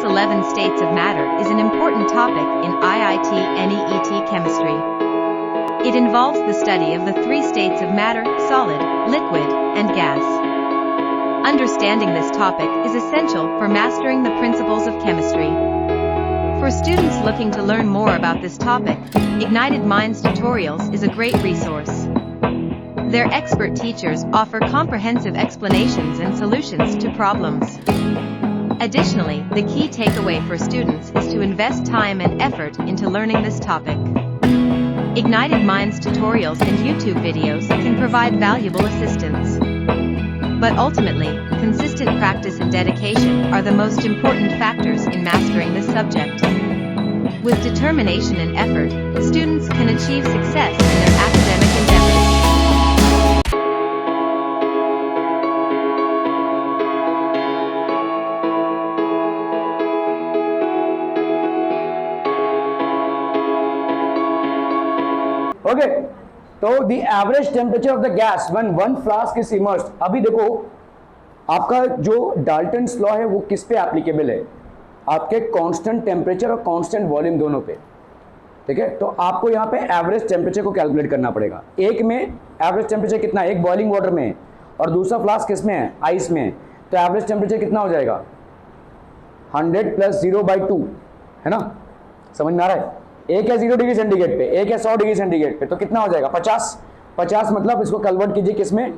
Class 11 States of Matter is an important topic in IIT NEET chemistry. It involves the study of the three states of matter, solid, liquid, and gas. Understanding this topic is essential for mastering the principles of chemistry. For students looking to learn more about this topic, Ignited Minds Tutorials is a great resource. Their expert teachers offer comprehensive explanations and solutions to problems. Additionally, the key takeaway for students is to invest time and effort into learning this topic. Ignited Minds tutorials and YouTube videos can provide valuable assistance. But ultimately, consistent practice and dedication are the most important factors in mastering this subject. With determination and effort, students can achieve success in their academic endeavors. Okay, तो the average temperature of the gas when one flask is immersed. अभी देखो आपका जो Dalton's law है वो किस पे applicable है, आपके कांस्टेंट टेम्परेचर और कांस्टेंट वॉल्यूम दोनों पे। ठीक है, तो आपको यहाँ पे एवरेज टेम्परेचर को कैलकुलेट करना पड़ेगा। एक में एवरेज टेम्परेचर कितना है, एक बॉइलिंग वाटर में है और दूसरा फ्लास्क किस में है, आइस में है। तो एवरेज टेम्परेचर कितना हो जाएगा, 100 + 0/2 है ना, समझ में आ रहा है। एक है 0 डिग्री सेंटीग्रेड पे, एक है 100 डिग्री सेंटीग्रेड पे, तो कितना हो जाएगा 50 मतलब इसको कन्वर्ट कीजिए किसमें,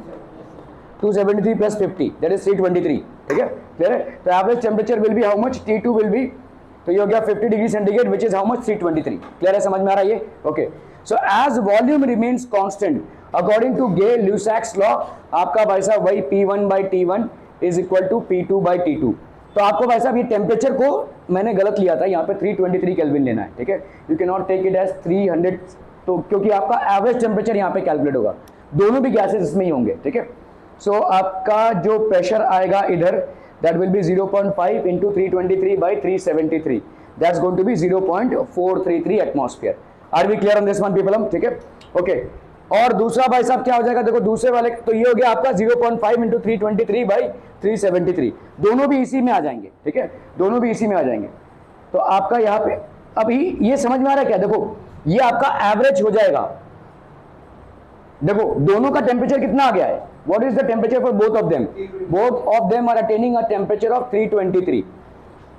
273 + 50 दैट इज 323। ठीक है, क्लियर है। तो average temperature will be how much, T2 will be, तो ये हो गया 50 degree centigrade which is how much, 323। Clear है, समझ में आ रहा है ये। Okay, so as volume remains constant according to Gay Lussac's law, आपका भाई साहब वही P1/T1 is equal to P2/T2। तो आपको भाई साहब ये टेम्परेचर को मैंने गलत लिया था, यहाँ पे 323 केल्विन लेना है। ठीक है, you can not take it as 300, तो क्योंकि आपका एवरेज टेम्परेचर यहाँ पे कैलकुलेट होगा, दोनों भी गैसेस इसमें ही होंगे। ठीक है, सो आपका जो प्रेशर आएगा इधर, that will be 0.5 × 323/373, that's going to be 0.433 atmosphere. Are we clear on this one people? ठीक है, ओके। और दूसरा भाई साहब क्या हो जाएगा, देखो दूसरे वाले, तो ये हो गया आपका 0.5 × 323/373, दोनों भी इसी में आ जाएंगे। ठीक है, दोनों भी इसी में आ जाएंगे। तो आपका यहाँ पे अभी ये समझ में आ रहा है क्या, देखो ये आपका एवरेज हो जाएगा। देखो दोनों का टेम्परेचर कितना आ गया है, what is the temperature for both of them, both of them are attaining a temperature of 323।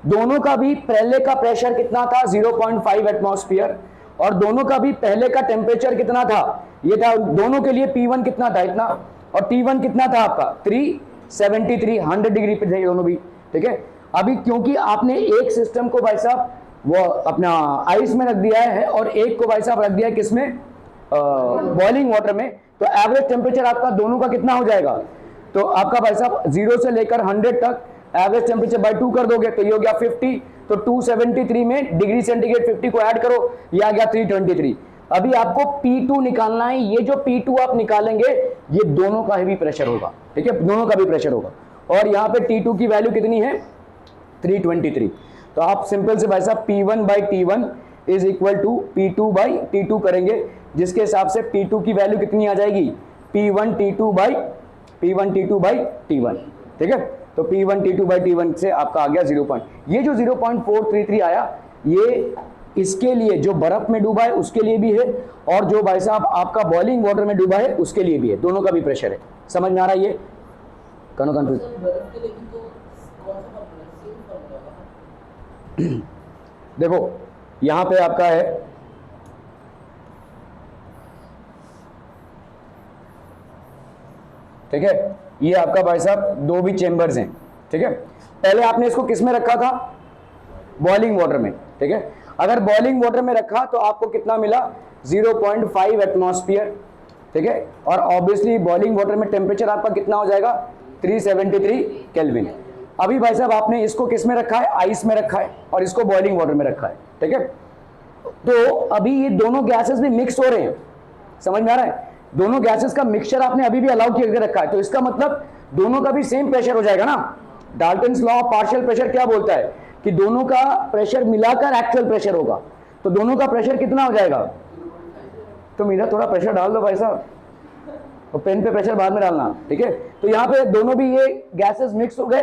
दोनों का भी पहले का प्रेशर कितना था, 0.5 एटमॉस्फेयर, और दोनों का भी पहले का टेम्परेचर कितना था, ये था। दोनों के लिए P1 कितना था, इतना, और T1 कितना था आपका 373, 100 डिग्री पे थे दोनों भी। ठीक है, अभी क्योंकि आपने एक सिस्टम को भाई साहब वो अपना आइस में रख दिया है और एक को भाई साहब रख दिया है किसमें, बॉइलिंग वाटर में, तो एवरेज टेम्परेचर आपका दोनों का कितना हो जाएगा, तो आपका भाई साहब 0 से लेकर 100 तक एवरेज टेम्परेचर बाय 2 कर दोगे तो ये हो गया 50, तो 273 में डिग्री सेंटीग्रेड 50 को ऐड करो, ये आ गया 323। अभी आपको P2 निकालना है, ये जो P2 आप निकालेंगे ये दोनों का भी प्रेशर होगा। ठीक है, दोनों का भी प्रेशर होगा, और यहाँ पे T2 की वैल्यू कितनी है, 323। तो आप सिंपल से भाई साहब P1/T1 is equal to P2/T2 करेंगे, जिसके हिसाब से P2 की वैल्यू कितनी आ जाएगी, P1T2/T1। ठीक है, तो P1T2/T1 से आपका आ गया 0. ये जो 0.433 आया, ये इसके लिए जो बर्फ में डूबा है उसके लिए भी है, और जो भाई साहब आपका बॉइलिंग वाटर में डूबा है उसके लिए भी है, दोनों का भी प्रेशर है। समझ में आ रहा है ये, कंफ्यूज? देखो यहां पे आपका है, ठीक है, ये आपका भाई साहब दो भी चेंबर्स हैं। ठीक है, पहले आपने इसको किस में रखा था, बॉइलिंग वाटर में। ठीक है, अगर बॉइलिंग वाटर में रखा तो आपको कितना मिला, 0.5 एटमॉस्फेयर। ठीक है, और ऑब्वियसली बॉइलिंग वाटर में टेम्परेचर आपका कितना हो जाएगा, 373 केल्विन। अभी भाई साहब आपने इसको किस में रखा है, आइस में रखा है, और इसको बॉइलिंग वाटर में रखा है। ठीक है, तो अभी ये दोनों गैसेस भी मिक्स हो रहे हैं, समझ में आ रहा है, दोनों गैसेस का मिक्सचर आपने अभी भी अलाउ करके रखा है, तो इसका मतलब दोनों का भी सेम प्रेशर हो जाएगा ना। Dalton's law of partial pressure क्या बोलता है कि दोनों का प्रेशर मिलाकर एक्चुअल प्रेशर होगा, तो दोनों का प्रेशर कितना हो जाएगा, तो मेरा थोड़ा प्रेशर डाल दो भाई साहब, तो पेन पे प्रेशर बाद में डालना। ठीक है, तो यहाँ पे दोनों भी ये गैसेस मिक्स हो गए,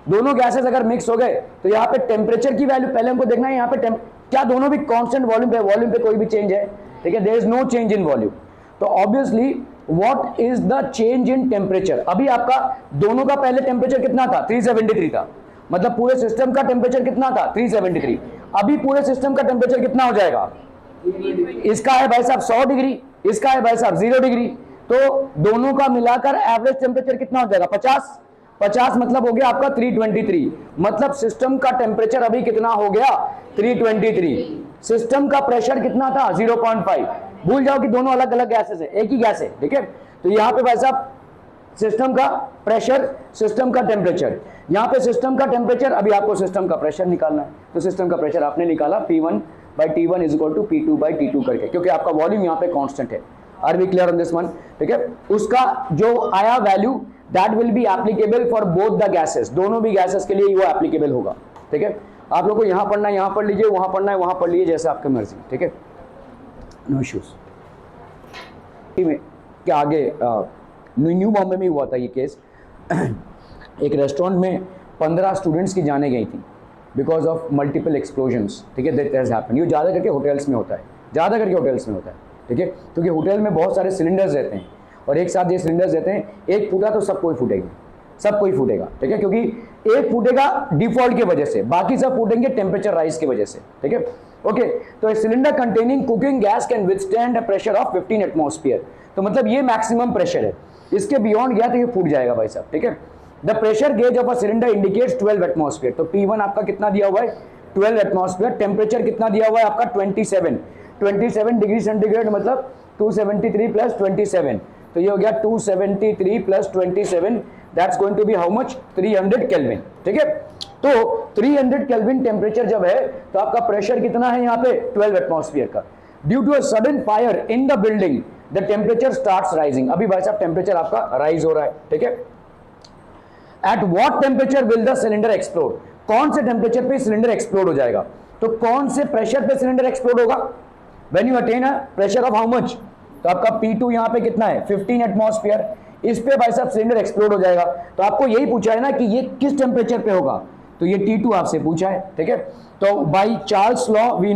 दोनों गैसेस अगर मिक्स हो गए तो यहाँ पे टेम्परेचर की वैल्यू पहले हमको देखना है, यहाँ पे क्या दोनों भी कांस्टेंट वॉल्यूम पे कोई भी चेंज है, ठीक है, there is no change in volume. तो obviously what is the change in temperature? अभी आपका दोनों का पहले टेम्परेचर कितना था? 373 था, मतलब पूरे सिस्टम का टेम्परेचर कितना था? 373। अभी पूरे सिस्टम का टेम्परेचर कितना हो जाएगा? इसका है भाई साहब 100 डिग्री, इसका है भाई साहब 0 डिग्री, तो दोनों का मिलाकर एवरेज टेम्परेचर कितना हो जाएगा? 50 मतलब हो गया आपका 323। मतलब सिस्टम का टेम्परेचर अभी कितना हो गया? 323। सिस्टम का प्रेशर कितना था? 0.5। भूल जाओ कि दोनों अलग अलग गैसेस है, एक ही गैस है, ठीक है। तो यहाँ पे भाई साहब सिस्टम का प्रेशर, सिस्टम का टेम्परेचर, यहाँ पे सिस्टम का टेम्परेचर, अभी आपको सिस्टम का प्रेशर निकालना है, तो सिस्टम का प्रेशर आपने निकाला P1/T1 is equal to P2/T2 करके, क्योंकि आपका वॉल्यूम यहाँ पे कांस्टेंट है। Are we clear on this one? ठीक है, उसका जो आया value that will be applicable for both the gases, दोनों भी गैसेस के लिए वो एप्लीकेबल होगा, ठीक है। आप लोगों को यहाँ पढ़ना है यहाँ पढ़ लीजिए, वहाँ पढ़ना है वहाँ पढ़ लीजिए, जैसे आपकी मर्जी, ठीक है, नो इश्यूज। क्या आगे न्यू बॉम्बे में हुआ था ये केस। एक रेस्टोरेंट में 15 स्टूडेंट्स की जाने गई थी बिकॉज ऑफ मल्टीपल एक्सप्लोजन्स, ठीक है, दैट हैज हैपेंड। ये ज़्यादा करके होटल्स में होता है, ज़्यादा करके होटल्स में होता है, ठीक है, क्योंकि होटल में बहुत सारे सिलेंडर्स रहते हैं और एक साथ ये सिलेंडर्स रहते हैं, एक फूटा तो सब कोई फूटेगी, सब कोई फूटेगा, ठीक है, क्योंकि एक फूटेगा डिफॉल्ट की वजह से, बाकी सब फूटेंगे टेम्परेचर राइज की वजह से, ठीक है। ओके, तो cylinder containing cooking gas can withstand a pressure of 15 atmosphere, तो मतलब ये मैक्सिमम प्रेशर है, इसके बियॉन्ड गया तो ये फूट जाएगा भाई साहब, ठीक है। The pressure gauge of a cylinder indicates 12 atmosphere, तो P1 आपका कितना दिया हुआ है? 12 एटमॉस्फेयर। टेम्परेचर कितना दिया हुआ है आपका? 27 डिग्री सेंटीग्रेड, मतलब 273 प्लस 27, तो ये हो गया 273 plus 27, that's going to be how much? 300 kelvin, ठीक है। तो 300 केल्विन टेम्परेचर जब है तो आपका प्रेशर कितना है यहाँ पे? 12 एटमॉस्फेयर का। Due to a sudden fire in the building the temperature starts rising, अभी भाई साहब टेम्परेचर आपका राइज हो रहा है, ठीक है। At what temperature will the cylinder explode, कौन से टेम्परेचर पे सिलेंडर एक्सप्लोड हो जाएगा? तो कौन से प्रेशर पे सिलेंडर एक्सप्लोड होगा? When you attain a pressure of how much? तो आपका P2 यहाँ पे कितना है? 15 एटमॉस्फेयर, इस पे भाई साहब सिलेंडर एक्सप्लोड हो जाएगा। तो आपको यही पूछा है ना कि ये किस टेम्परेचर पे होगा, तो ये T2 आपसे पूछा है, ठीक है। तो by Charles law we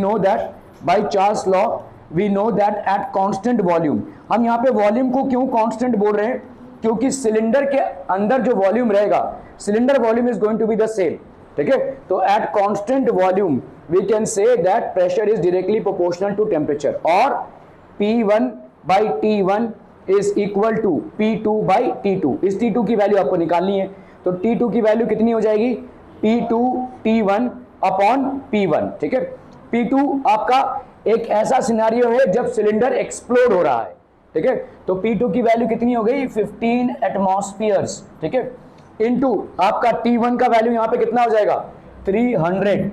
know that at constant volume, हम यहाँ पे वॉल्यूम को क्यों कांस्टेंट बोल रहे हैं? क्योंकि सिलेंडर के अंदर जो वॉल्यूम रहेगा, cylinder volume is going to be the same, ठीक है। तो at constant volume we can say that pressure is directly proportional to temperature, और P1/T1 is equal to P2/T2। इस T2 की वैल्यू आपको निकालनी है, तो T2 की वैल्यू कितनी हो जाएगी? P2T1 अपॉन P1, ठीक है। P2 आपका एक ऐसा सिनेरियो है जब सिलेंडर एक्सप्लोड हो रहा है, ठीक है, तो P2 की वैल्यू कितनी हो गई? 15 एटमॉस्फेयर्स, ठीक है, इनटू आपका T1 का वैल्यू यहाँ पे कितना हो जाएगा? 300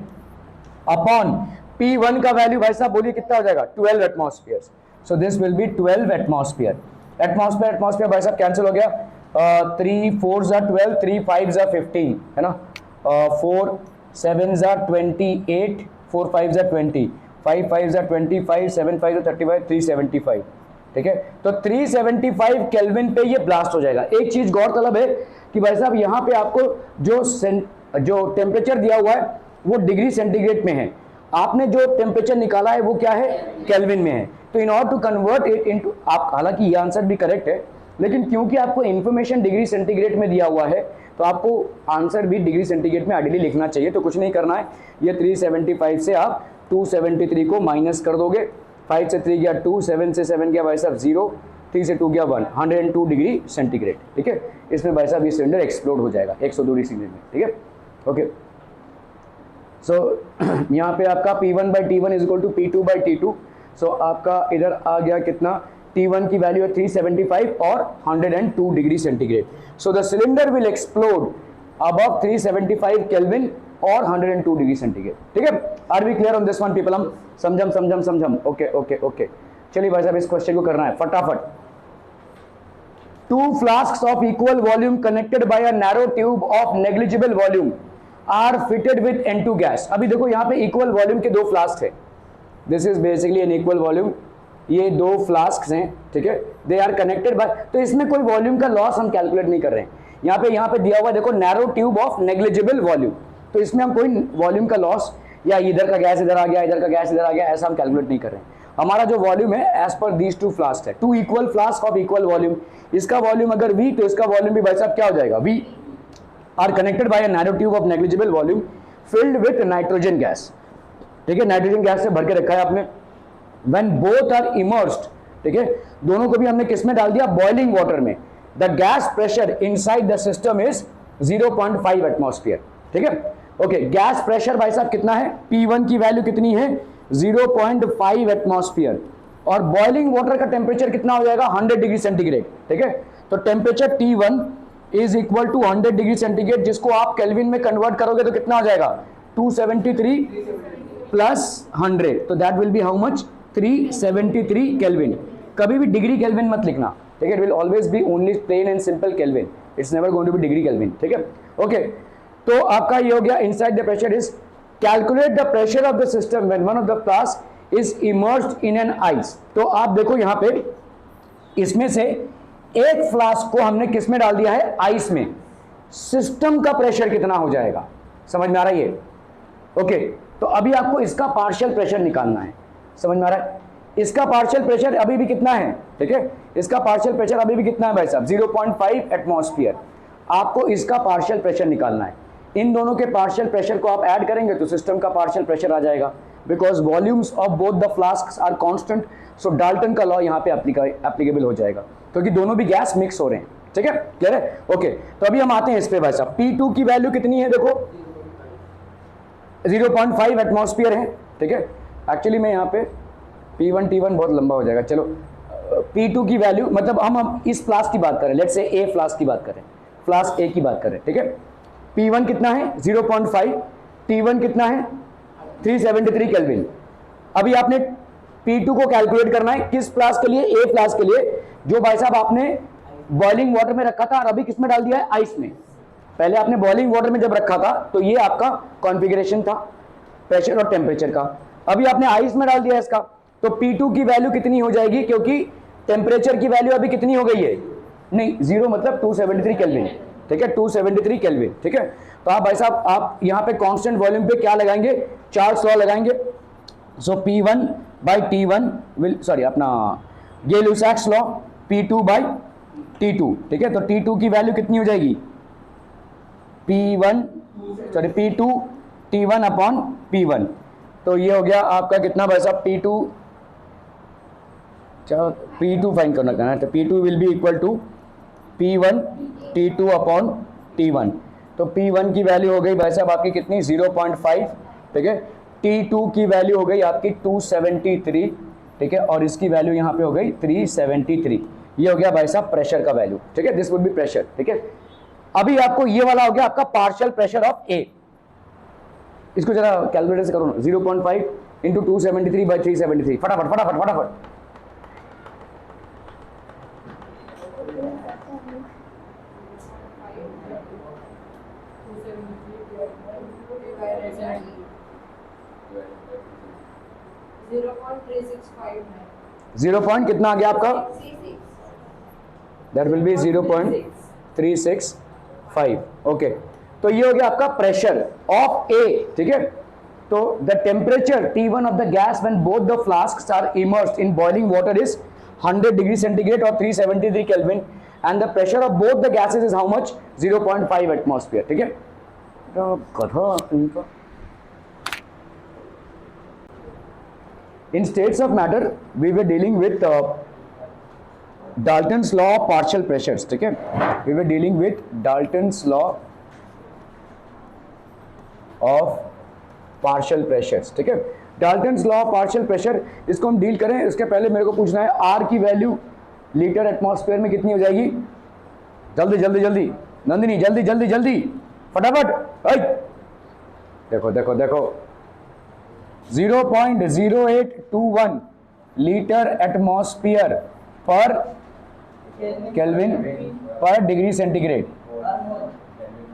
अपॉन P1 का वैल्यू भाई साहब बोलिए कितना हो जाएगा? 12 एटमॉस्फेयर्स। So this will B 12 atmosphere. Atmosphere भाई साहब कैंसिल हो गया, 3 4s are 12, 3 5s are 15, है ना, 4 7s are 28, 4 5s are 20, 5 5s are 25, 7 5s are 35, 375, ठीक है। तो 375 केल्विन पे ये ब्लास्ट हो जाएगा। एक चीज गौरतलब है कि भाई साहब यहाँ पे आपको जो टेम्परेचर दिया हुआ है वो डिग्री सेंटीग्रेड में है, आपने जो टेम्परेचर निकाला है वो क्या है? केल्विन में है। तो in order to convert it into, आप हालांकि ये आंसर भी करेक्ट है, लेकिन क्योंकि आपको इन्फॉर्मेशन डिग्री सेंटीग्रेड में दिया हुआ है तो आपको आंसर भी डिग्री सेंटीग्रेड में आइडियली लिखना चाहिए। तो कुछ नहीं करना है, ये 375 से आप 273 को माइनस कर दोगे, 5 से 3 गया 2, 7 से 7 गया भाई साहब 0, 3 से 2 गया 1, 102 डिग्री सेंटीग्रेड, ठीक है। इसमें भाई साहब ये सिलेंडर एक्सप्लोड हो जाएगा 102 डिग्री सेंटीग्रेड में, ठीक है। ओके, सो यहाँ पे आपका P1/T1 is equal to P2/T2। सो आपका इधर आ गया कितना? T1 की वैल्यू है 375 और 102 degree centigrade. So the cylinder will explode above 375 kelvin और 102 डिग्री सेंटीग्रेड, ठीक है। Are we clear on this one people? हम समझम। ओके, चलिए भाई साहब इस क्वेश्चन को करना है फटाफट। 2 flasks of equal volume connected by a narrow tube of negligible volume are fitted with N2 gas। अभी देखो यहाँ पे इक्वल वॉल्यूम के 2 फ्लास्क है, this is basically an equal volume, ये 2 फ्लास्क हैं, ठीक है, दे आर कनेक्टेड बाय, तो इसमें कोई वॉल्यूम का लॉस हम कैलकुलेट नहीं कर रहे हैं, यहाँ पे दिया हुआ देखो narrow tube of negligible volume, तो इसमें हम कोई वॉल्यूम का लॉस या इधर का गैस इधर आ गया, इधर का गैस इधर आ गया, ऐसा हम कैलकुलेट नहीं कर रहे हैं। हमारा जो वॉल्यूम है एज पर दीज टू फ्लास्क है, two equal flask of equal volume. इसका वॉल्यूम अगर V तो इसका वॉल्यूम भी भाई साहब क्या हो जाएगा, V are connected by a narrow tube of negligible volume filled with nitrogen gas. ठीक है, नाइट्रोजन गैस से भर के रखा है आपने। व्हेन बोथ आर इमर्स्ड, ठीक है, दोनों को भी हमने किस में डाल दिया, बॉइलिंग वाटर में। The gas pressure inside the system is 0.5 atmosphere. ठीक है, ओके, गैस प्रेशर भाई साहब कितना है, P1 की वैल्यू कितनी है, 0.5 एटमॉस्फेयर, और बॉइलिंग वाटर का टेम्परेचर कितना हो जाएगा, 100 डिग्री सेंटीग्रेड। ठीक है, तो temperature T1 is equal to 100 degree centigrade, जिसको आप केल्विन में कन्वर्ट करोगे तो कितना हो जाएगा, 273 प्लस 100, तो that will be how much, 373 kelvin. कभी भी डिग्री केल्विन मत लिखना, ठीक है, it will always be only plain and simple kelvin, it's never going to be degree kelvin. ठीक है, ओके, तो आपका ये हो गया inside the pressure is calculate the pressure of the system when one of the flask is immersed in an ice. तो आप देखो यहाँ पे इसमें से एक फ्लास्क को हमने किस में डाल दिया है, आइस में। सिस्टम का प्रेशर कितना हो जाएगा, समझ में आ रहा है ये? ओके, तो अभी आपको इसका पार्शियल प्रेशर निकालना है, समझ में आ रहा है? इसका पार्शियल प्रेशर अभी भी कितना है, ठीक है, इसका पार्शियल प्रेशर अभी भी कितना है भाई साहब, 0.5 एटमॉस्फेयर। आपको इसका पार्शियल प्रेशर निकालना है। इन दोनों के पार्शियल प्रेशर को आप ऐड करेंगे तो सिस्टम का पार्शियल प्रेशर आ जाएगा, because volumes of both the flasks are constant, so Dalton का लॉ यहाँ पे एप्लीकेबल हो जाएगा, क्योंकि दोनों भी गैस मिक्स हो रहे हैं। ठीक है, क्लियर है? ओके, तो अभी हम आते हैं इस पे भाई साहब। P2 की वैल्यू कितनी है, देखो 0.5 एटमॉस्फेयर है। ठीक है, एक्चुअली मैं यहाँ पे P1 T1 बहुत लंबा हो जाएगा, चलो P2 की वैल्यू, मतलब हम इस फ्लास्क की बात करें, लेट्स से A फ्लास्क की बात करें, फ्लास्क A की बात करें। ठीक है, P1 कितना है 0.5, T1 कितना है 373 केल्विन। अभी आपने P2 को कैलकुलेट करना है किस फ्लास्क के लिए, A फ्लास्क के लिए, जो भाई साहब आपने बॉइलिंग वाटर में रखा था और अभी किस में डाल दिया है, आइस में। पहले आपने बॉइलिंग वाटर में जब रखा था तो ये आपका कॉन्फ़िगरेशन था प्रेशर और टेम्परेचर का, अभी आपने आइस में डाल दिया इसका, तो P2 की वैल्यू कितनी हो जाएगी, क्योंकि टेम्परेचर की वैल्यू अभी कितनी हो गई है, नहीं 0 मतलब 273 केल्विन। ठीक है, 273 केल्विन। ठीक है, तो आप भाई साहब आप यहाँ पे कांस्टेंट वॉल्यूम पे क्या लगाएंगे, चार्ल्स लॉ लगाएंगे। सो P1 by T1 will, sorry अपना गे-लुसाक्स लॉ, P2 बाई T2। ठीक है, तो T2 की वैल्यू कितनी हो जाएगी, P2 T1 अपॉन P1, तो ये हो गया आपका कितना भाई साहब, P2 फाइन करना है, तो P2 will be equal to P1 T2 upon T1, तो P1 की वैल्यू हो गई भाई साहब आपकी कितनी, 0.5। ठीक है, T2 की वैल्यू हो गई आपकी 273। ठीक है, और इसकी वैल्यू यहाँ पे हो गई 373। ये हो गया भाई साहब प्रेशर का वैल्यू। ठीक है, दिस वुड बी प्रेशर। ठीक है, अभी आपको ये वाला हो गया आपका पार्शियल प्रेशर ऑफ A। इसको जरा कैलकुलेटर से करो ना, 0.5 इंटू 273 बाई 373, फटाफट फटाफट फटाफट। जीरो पॉइंट कितना आ गया आपका, दैट विल बी 0.365। ओके, तो ये हो गया आपका प्रेशर ऑफ A। ठीक है, तो the temperature T1 of the gas when both the flasks are immersed in boiling water is 100 degree centigrade और 373 kelvin, and the pressure of both the gases is how much, 0.5 atmosphere. ठीक है, तो कथा इनका in states of matter we were dealing with Dalton's law of partial pressures। ठीक है, we were dealing with Dalton's law of partial pressures। ठीक है, Dalton's law of partial pressure, इसको हम डील करें उसके पहले मेरे को पूछना है R की वैल्यू लीटर एटमॉस्फेयर में कितनी हो जाएगी, जल्दी जल्दी जल्दी नंदिनी, जल्दी जल्दी जल्दी फटाफट। देखो देखो देखो 0.0821 लीटर एटमॉस्फेयर पर केल्विन पर डिग्री सेंटीग्रेड,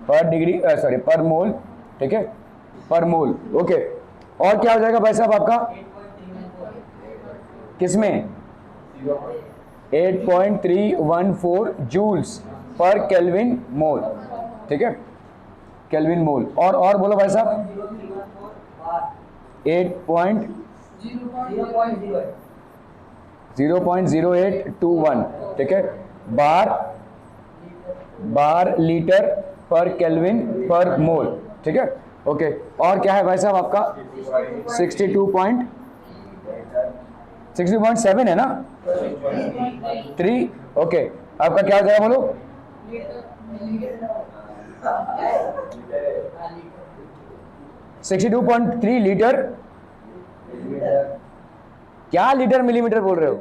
पर डिग्री सॉरी पर मोल। ठीक है, पर मोल। ओके, और क्या हो जाएगा भाई साहब आपका, किसमें 8.314 जूल्स पर केल्विन मोल, ठीक है, केल्विन मोल। और बोलो भाई साहब 0.0821, ठीक है, बार लीटर पर केल्विन पर मोल, ठीक है, ओके। और क्या है भाई साहब आपका 60.7 है ना, 3, ओके। आपका क्या हो जाएगा बोलो, 62.3 लीटर, क्या लीटर मिलीमीटर बोल रहे हो,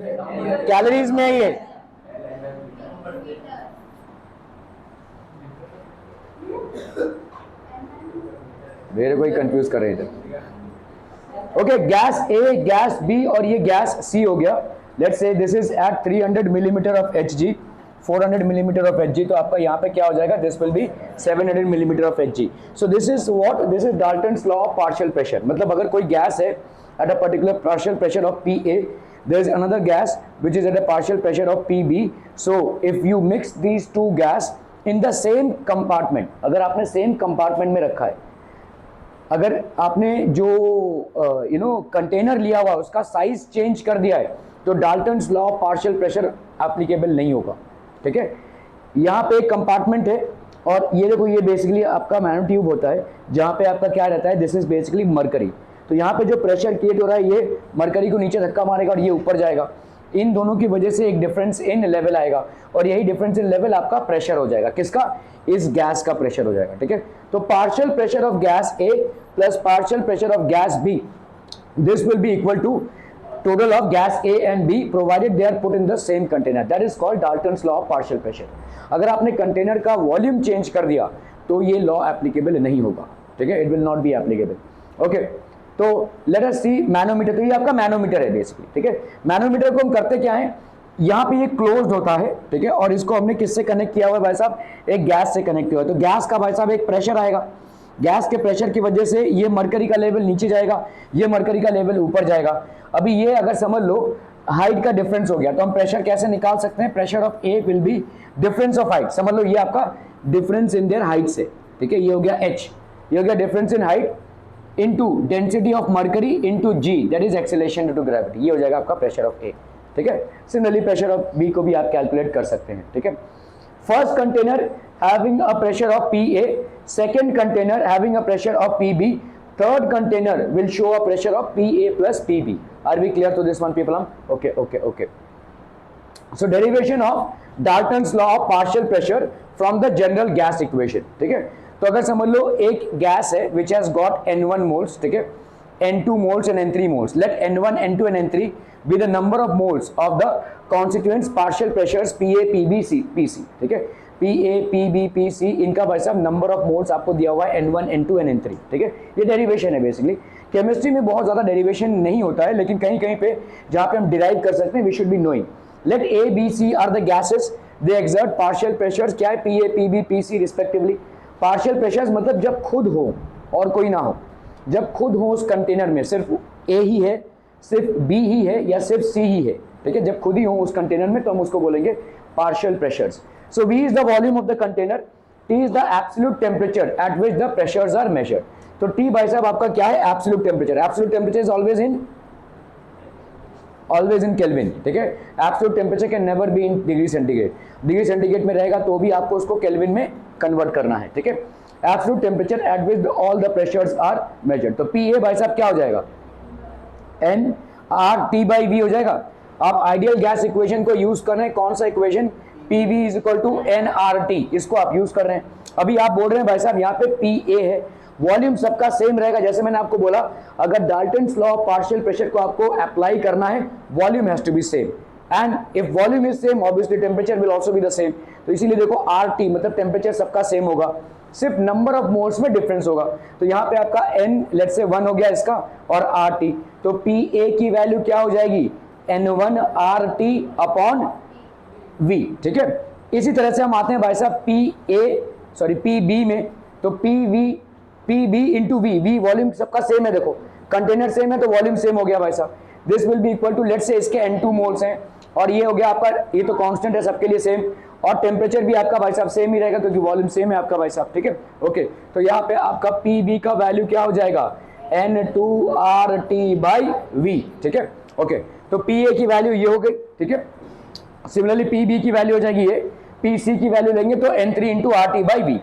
कैलोरीज में है ये, मेरे को ही कंफ्यूज कर रहे थे। Okay, gas A, gas B और ये गैस सी हो गया। Let's say this is at 300 millimetre of Hg, 400 millimetre of Hg, तो आपका यहाँ पे क्या हो जाएगा, this will be 700 millimetre of Hg। So this is what, this is Dalton's law of partial pressure. मतलब अगर कोई गैस है at a particular partial pressure of Pa, there is another gas which is at a partial pressure of Pb. So if you mix these two gas in the same compartment, अगर आपने same compartment में रखा है, अगर आपने जो container लिया हुआ उसका साइज चेंज कर दिया है, तो Dalton's law of partial pressure applicable नहीं होगा, ठीक है। यहाँ पे एक कंपार्टमेंट है और ये देखो, ये बेसिकली आपका मैनोट्यूब होता है जहाँ पे आपका क्या रहता है, दिस इज बेसिकली मरकरी। तो यहाँ पे जो प्रेशर क्रिएट हो रहा है, ये मरकरी को नीचे धक्का मारेगा और ये ऊपर जाएगा। इन दोनों की वजह से एक डिफरेंस इन लेवल आएगा और यही डिफरेंस इन लेवल आपका प्रेशर हो जाएगा, किसका, इस गैस का प्रेशर हो जाएगा, ठीक है। तो partial pressure of gas A plus partial pressure of gas B, this will be equal to total of gas A and B provided they are put in the same container, that is called Dalton's law of partial pressure। अगर आपने container का volume change कर दिया तो ये law applicable नहीं होगा, ठीक है, it will not be applicable, okay. तो लेट अस सी मैनोमीटर, तो ये आपका मैनोमीटर है बेसिकली, ठीक है। मैनोमीटर को हम करते क्या है, यहाँ पे ये क्लोज्ड होता है, ठीक है, और इसको हमने किससे कनेक्ट किया हुआ है भाई साहब, एक गैस से कनेक्ट किया हुआ है। तो गैस का भाई साहब एक प्रेशर आएगा, गैस के प्रेशर की वजह से ये मरकरी का लेवल नीचे जाएगा, ये मरकरी का लेवल ऊपर जाएगा। अभी ये अगर समझ लो हाइट का डिफरेंस हो गया, तो हम प्रेशर कैसे निकाल सकते हैं, pressure of A will be difference of height. समझ लो ये आपका डिफरेंस इन देयर हाइट से, ठीक है, ये हो गया h, ये हो गया difference in height into density of mercury into g, that is acceleration due to gravity, ये हो जाएगा आपका प्रेशर ऑफ ए, ठीक है। सिमिलरली प्रेशर ऑफ बी को भी आप कैलकुलेट कर सकते हैं, ठीक है। First container having a pressure of Pa, second container having a pressure of Pb, third container will show a pressure of Pa plus Pb. Are we clear to this one, people? Okay. So derivation of Dalton's law of partial pressure from the general gas equation, ठीक है। तो अगर समझ लो एक gas है which has got N1 moles, ठीक है, N2 moles and N3 moles. Let N1, N2 and N3 be the number of moles of the constituents partial pressures Pa, Pb, Pc, ठीक है। Pa, Pb, Pc, इनका भाई साहब number of moles आपको दिया हुआ है N1, N2 and N3, ठीक है। ये डेरिवेशन है बेसिकली। केमिस्ट्री में बहुत ज़्यादा डेरिवेशन नहीं होता है, लेकिन कहीं कहीं पे जहाँ पे हम डिराइव कर सकते हैं, we should be knowing. Let A, B, C are the gases, they exert partial pressures, क्या है, Pa, Pb, Pc respectively. Partial pressures मतलब जब खुद हो और कोई ना हो, जब खुद हो उस कंटेनर में सिर्फ A ही है, सिर्फ B ही है या सिर्फ C ही है, ठीक है। जब खुद ही हो उस कंटेनर में तो हम उसको बोलेंगे partial pressures. So V is the volume of the container, T is the absolute temperature at which the pressures are measured। तो T भाई साहब आपका क्या है, absolute temperature। Absolute temperature is always in Kelvin, ठीक है। Absolute temperature can never be in degree centigrade। Degree centigrade में रहेगा तो भी आपको उसको केल्विन में कन्वर्ट करना है, ठीक है। Absolute temperature at which all the pressures are measured। तो PA भाई साहब क्या हो जाएगा, N R T by V हो जाएगा। आप आइडियल गैस इक्वेशन को यूज कर रहे हैं, कौन सा equation, PV is equal to nRT, इसको आप यूज कर रहे हैं। अभी आप बोल रहे हैं भाई साहब यहाँ पे PA है, वॉल्यूम सबका सेम रहेगा। जैसे मैंने आपको बोला, अगर Dalton's law of partial pressure को आपको अप्लाई करना है, volume has to be same, and if volume is same obviously temperature will also be the same. तो इसीलिए देखो RT मतलब टेम्परेचर सबका सेम होगा, सिर्फ नंबर ऑफ मोल्स में डिफरेंस होगा। तो यहाँ पे आपका N लेट्स से 1 हो गया इसका और RT, तो PA की वैल्यू क्या हो जाएगी, N1 RT अपॉन V, ठीक है। इसी तरह से हम आते हैं भाई साहब PB में, तो PB इंटू V वॉल्यूम सबका सेम है, देखो कंटेनर सेम है तो वॉल्यूम सेम हो गया भाई साहब। This will be equal to, let's say इसके N2 मोल्स हैं और ये हो गया आपका, ये तो कांस्टेंट है सबके लिए सेम, और टेम्परेचर भी आपका भाई साहब सेम ही रहेगा क्योंकि वॉल्यूम सेम है आपका भाई साहब, ठीक है। ओके, तो यहाँ पे आपका पी का वैल्यू क्या हो जाएगा, N2RT/V, ठीक है। ओके, तो पी की वैल्यू ये हो गई, ठीक है। सिमिलरली पी की वैल्यू हो जाएगी ये, पी की वैल्यू लेंगे तो N3/RT/V।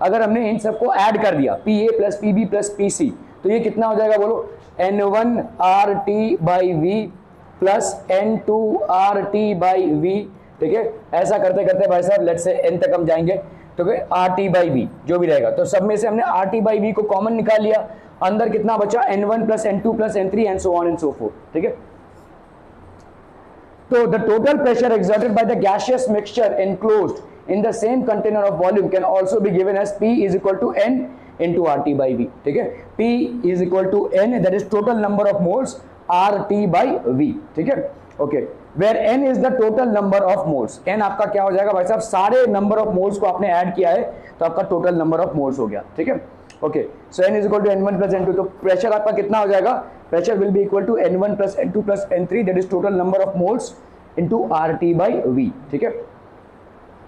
अगर हमने इन सबको ऐड कर दिया P plus P plus P, तो ये कितना हो जाएगा बोलो, N1RT/V प्लस N2RT/V, ठीक है। ऐसा करते करते भाई साहब लेट्स से n तक हम जाएंगे, तो RT/V जो भी रहेगा, तो सब में से हमने RT/V को कॉमन निकाल लिया, अंदर कितना बचा, N1 plus N2 plus N3 and so on and so fourth, ठीक है। तो the total pressure exerted by the gaseous mixture enclosed in the same container of volume can also be given as P is equal to N into RT/V, ठीक है। P is equal to N, that is total number of moles, RT/V, ठीक है। Okay, where N is the total number of moles, N आपका क्या हो जाएगा भाई साहब, सारे नंबर ऑफ मोल्स को आपने ऐड किया है तो आपका टोटल नंबर ऑफ मोल्स हो गया, ठीक है। Okay, so N is equal to N1 plus N2, तो प्रेशर आपका कितना हो जाएगा, pressure will be equal to N1 plus N2 plus N3, that is total number of moles into RT/V, ठीक है।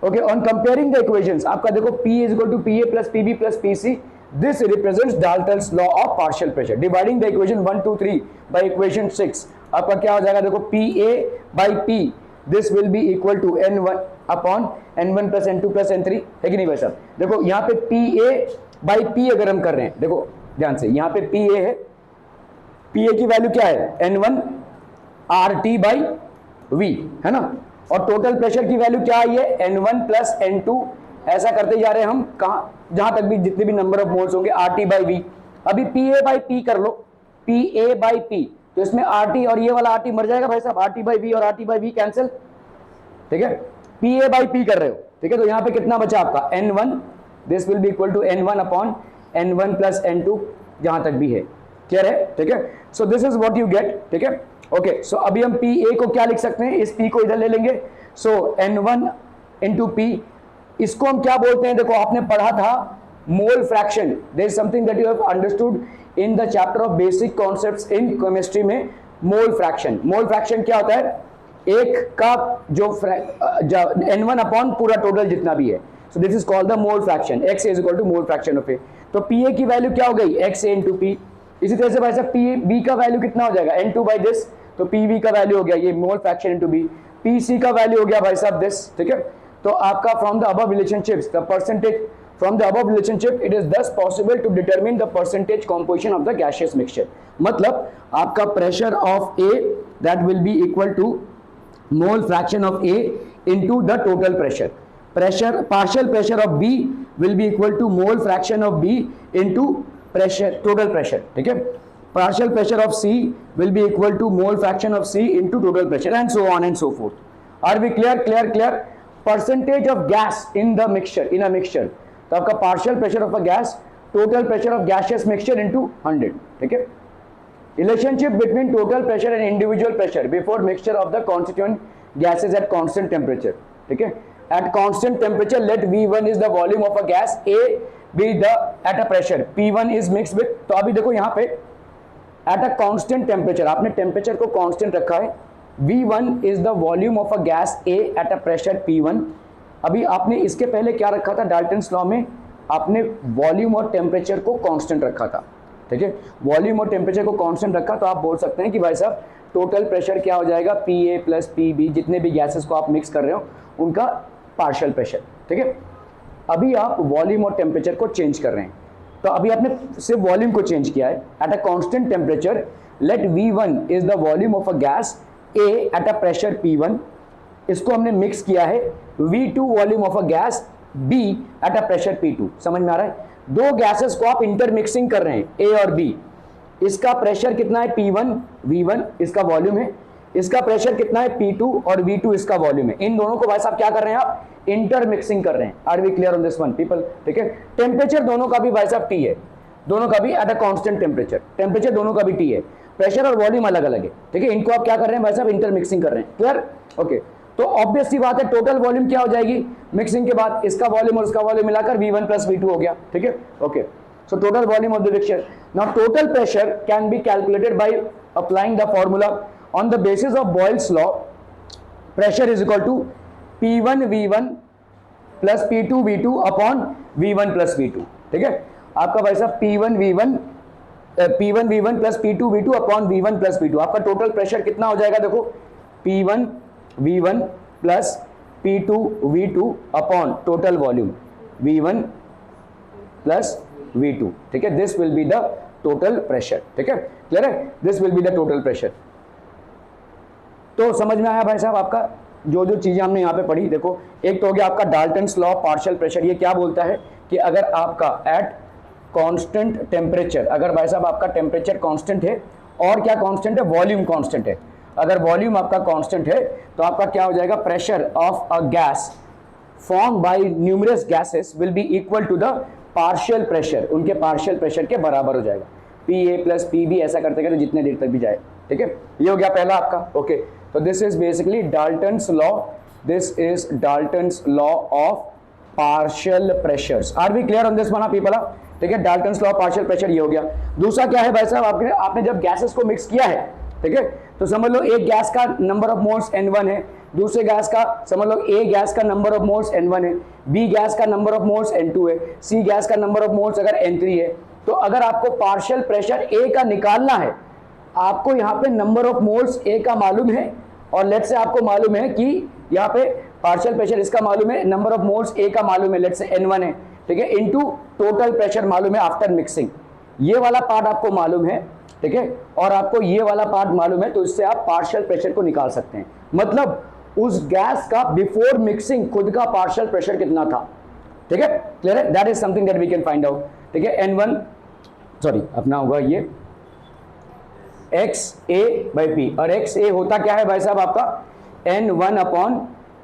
Okay, on comparing the equations आपका देखो P is equal to PA plus PB plus PC, this represents Dalton's law of partial pressure. Dividing the equation 1 2 3 by equation 6 आपका क्या हो जाएगा, देखो PA/P, this will be equal to N1 upon N1 plus N2 plus N3, है कि नहीं भाई साहब। देखो यहाँ पे PA/P अगर हम कर रहे हैं, देखो ध्यान से, यहाँ पे PA है, PA की वैल्यू क्या है, N1RT/V, है ना, और टोटल प्रेशर की वैल्यू क्या है, ये N1 प्लस N2, ऐसा करते जा रहे हैं हम, कहाँ, जहां तक भी जितने भी नंबर ऑफ मोल्स होंगे RT/V। अभी PA/P कर लो, PA/P, तो इसमें RT और ये वाला RT मर जाएगा भाई साहब, RT/V और RT/V कैंसिल, ठीक है। PA/P कर रहे हो, ठीक है, तो यहाँ पे कितना बचा आपका N1, this will be equal to N1 upon N1 plus N2, जहां तक भी है, क्लियर है, ठीक है। So this is what you get, ठीक है। ओके, सो अभी हम PA को क्या लिख सकते हैं, इस P को इधर ले लेंगे, सो N1 इंटू P, इसको हम क्या बोलते हैं, देखो आपने पढ़ा था mole fraction, there is something that you have understood in the chapter of basic concepts in chemistry में, मोल फ्रैक्शन। मोल फ्रैक्शन क्या होता है, एक का जो N1 अपॉन पूरा टोटल जितना भी है, so this is called the mole fraction, x is equal to mole fraction of A। तो PA की वैल्यू क्या हो गई, XA इंटू P। इसी तरह से भाई साहब B का वैल्यू कितना हो जाएगा, N2 बाई दिस, तो PV का वैल्यू हो गया ये mole fraction into B। PC का वैल्यू हो गया भाई साहब दिस, ठीक है। तो आपका from the above relationships the percentage, from the above relationship it is thus possible to determine the percentage composition of the gaseous mixture. मतलब आपका pressure of A that will be equal to mole fraction of A into the total pressure, pressure partial pressure of B will be equal to mole fraction of B into pressure total pressure, ठीक है। partial pressure of C will be equal to mole fraction of C into total pressure and so on and so forth. Are we clear? Percentage of gas in the mixture, in a mixture, तो आपका partial pressure of a gas, total pressure of gaseous mixture into 100, ठीक है। Relationship between total pressure and individual pressure before mixture of the constituent gases at constant temperature, ठीक है। At constant temperature let V1 is the volume of a gas, A be the at a pressure P1 is mixed with, तो अभी देखो यहाँ पे at a constant temperature, आपने temperature को constant रखा है, V1 is the volume of a gas A at a pressure P1। अभी आपने इसके पहले क्या रखा था, डाल्टन्स लॉ में आपने वॉल्यूम और टेम्परेचर को कांस्टेंट रखा था, ठीक है। वॉल्यूम और टेम्परेचर को कांस्टेंट रखा तो आप बोल सकते हैं कि भाई साहब टोटल प्रेशर क्या हो जाएगा, PA प्लस PB, जितने भी गैसेस को आप मिक्स कर रहे हो उनका पार्शियल प्रेशर, ठीक है। अभी आप वॉल्यूम और टेम्परेचर को चेंज कर रहे हैं, तो अभी आपने सिर्फ वॉल्यूम को चेंज किया है। At a constant temperature let V1 is the volume of a gas A at a pressure P1, इसको हमने मिक्स किया है V2 volume of a gas B at a pressure P2। समझ में आ रहा है, दो गैसेस को आप इंटरमिक्सिंग कर रहे हैं A और B, इसका प्रेशर कितना है P1 V1 इसका वॉल्यूम है, इसका प्रेशर कितना है P2 और V2 इसका वॉल्यूम है। इन दोनों को भाई साहब क्या कर रहे हैं आप, इंटरमिक्सिंग कर रहे हैं। Are we clear on this one people, ठीक है। टेम्परेचर दोनों का भी भाई साहब T है, दोनों का भी eight a constant temperature, temperature दोनों का भी T है, प्रेशर और वॉल्यूम अलग अलग है, ठीक है। इनको आप क्या कर रहे हैं भाई साहब, इंटरमिक्सिंग कर रहे हैं, क्लियर, ओके। तो ऑब्वियस सी बात है टोटल वॉल्यूम क्या हो जाएगी मिक्सिंग के बाद, इसका वॉल्यूम और इसका वॉल्यूम मिलाकर V1 प्लस V2 हो गया, ठीक है, okay. So total volume of the mixture. Now total pressure can be calculated by applying the formula on the basis of Boyle's law, pressure is equal to P1 V1 plus P2V2 upon V1 plus V2, ठीक है। आपका भाई साहब P1V1 plus P2V2 upon V1 plus V2, आपका total pressure कितना हो जाएगा, देखो P1V1 plus P2V2 upon total volume V1 plus V2, ठीक है। This will be the total pressure, ठीक है, क्लियर है, this will be the total pressure. तो समझ में आया भाई साहब आपका जो जो चीजें हमने यहाँ पे पढ़ी। देखो एक तो हो गया आपका डाल्टन्स लॉ पार्शियल प्रेशर, ये क्या बोलता है कि अगर आपका एट कांस्टेंट टेम्परेचर, अगर भाई साहब आपका टेम्परेचर कांस्टेंट है और क्या कांस्टेंट है, वॉल्यूम कांस्टेंट है, अगर वॉल्यूम आपका कांस्टेंट है तो आपका क्या हो जाएगा, pressure of a gas form by numerous gases will be equal to the partial pressure, उनके पार्शियल प्रेशर के बराबर हो जाएगा, PA प्लस PB ऐसा करते करते जितने देर तक भी जाए, ठीक है। ये हो गया पहला आपका, ओके। तो this is basically Dalton's law, this is Dalton's law of partial pressures. Are we clear on this one people, ठीक है। डाल्टन्स लॉ पार्शियल प्रेशर ये हो गया। दूसरा क्या है भाई साहब, आपने जब गैसेस को मिक्स किया है, ठीक है, तो समझ लो एक गैस का नंबर ऑफ मोल्स N1 है, दूसरे गैस का समझ लो A गैस का नंबर ऑफ मोल्स N1 है, B गैस का नंबर ऑफ मोल्स N2 है, C गैस का नंबर ऑफ मोल्स अगर N3 है। तो अगर आपको पार्शियल प्रेशर A का निकालना है, आपको यहाँ पे नंबर ऑफ मोल्स A का मालूम है और लेट से आपको मालूम है कि यहाँ पे पार्शियल प्रेशर इसका मालूम है, नंबर ऑफ मोल्स A का मालूम है, लेट से N1 है, ठीक है, इनटू टोटल प्रेशर मालूम है आफ्टर मिक्सिंग। ये वाला पार्ट आपको मालूम है, ठीक है, और आपको ये वाला पार्ट मालूम है, तो इससे आप पार्शियल प्रेशर को निकाल सकते हैं। मतलब उस गैस का बिफोर मिक्सिंग खुद का पार्शियल प्रेशर कितना था, ठीक है, क्लियर है, that is something that we can find out, ठीक है। N1 सॉरी अपना होगा ये XA/P, और XA होता क्या है भाई साहब आपका N1 upon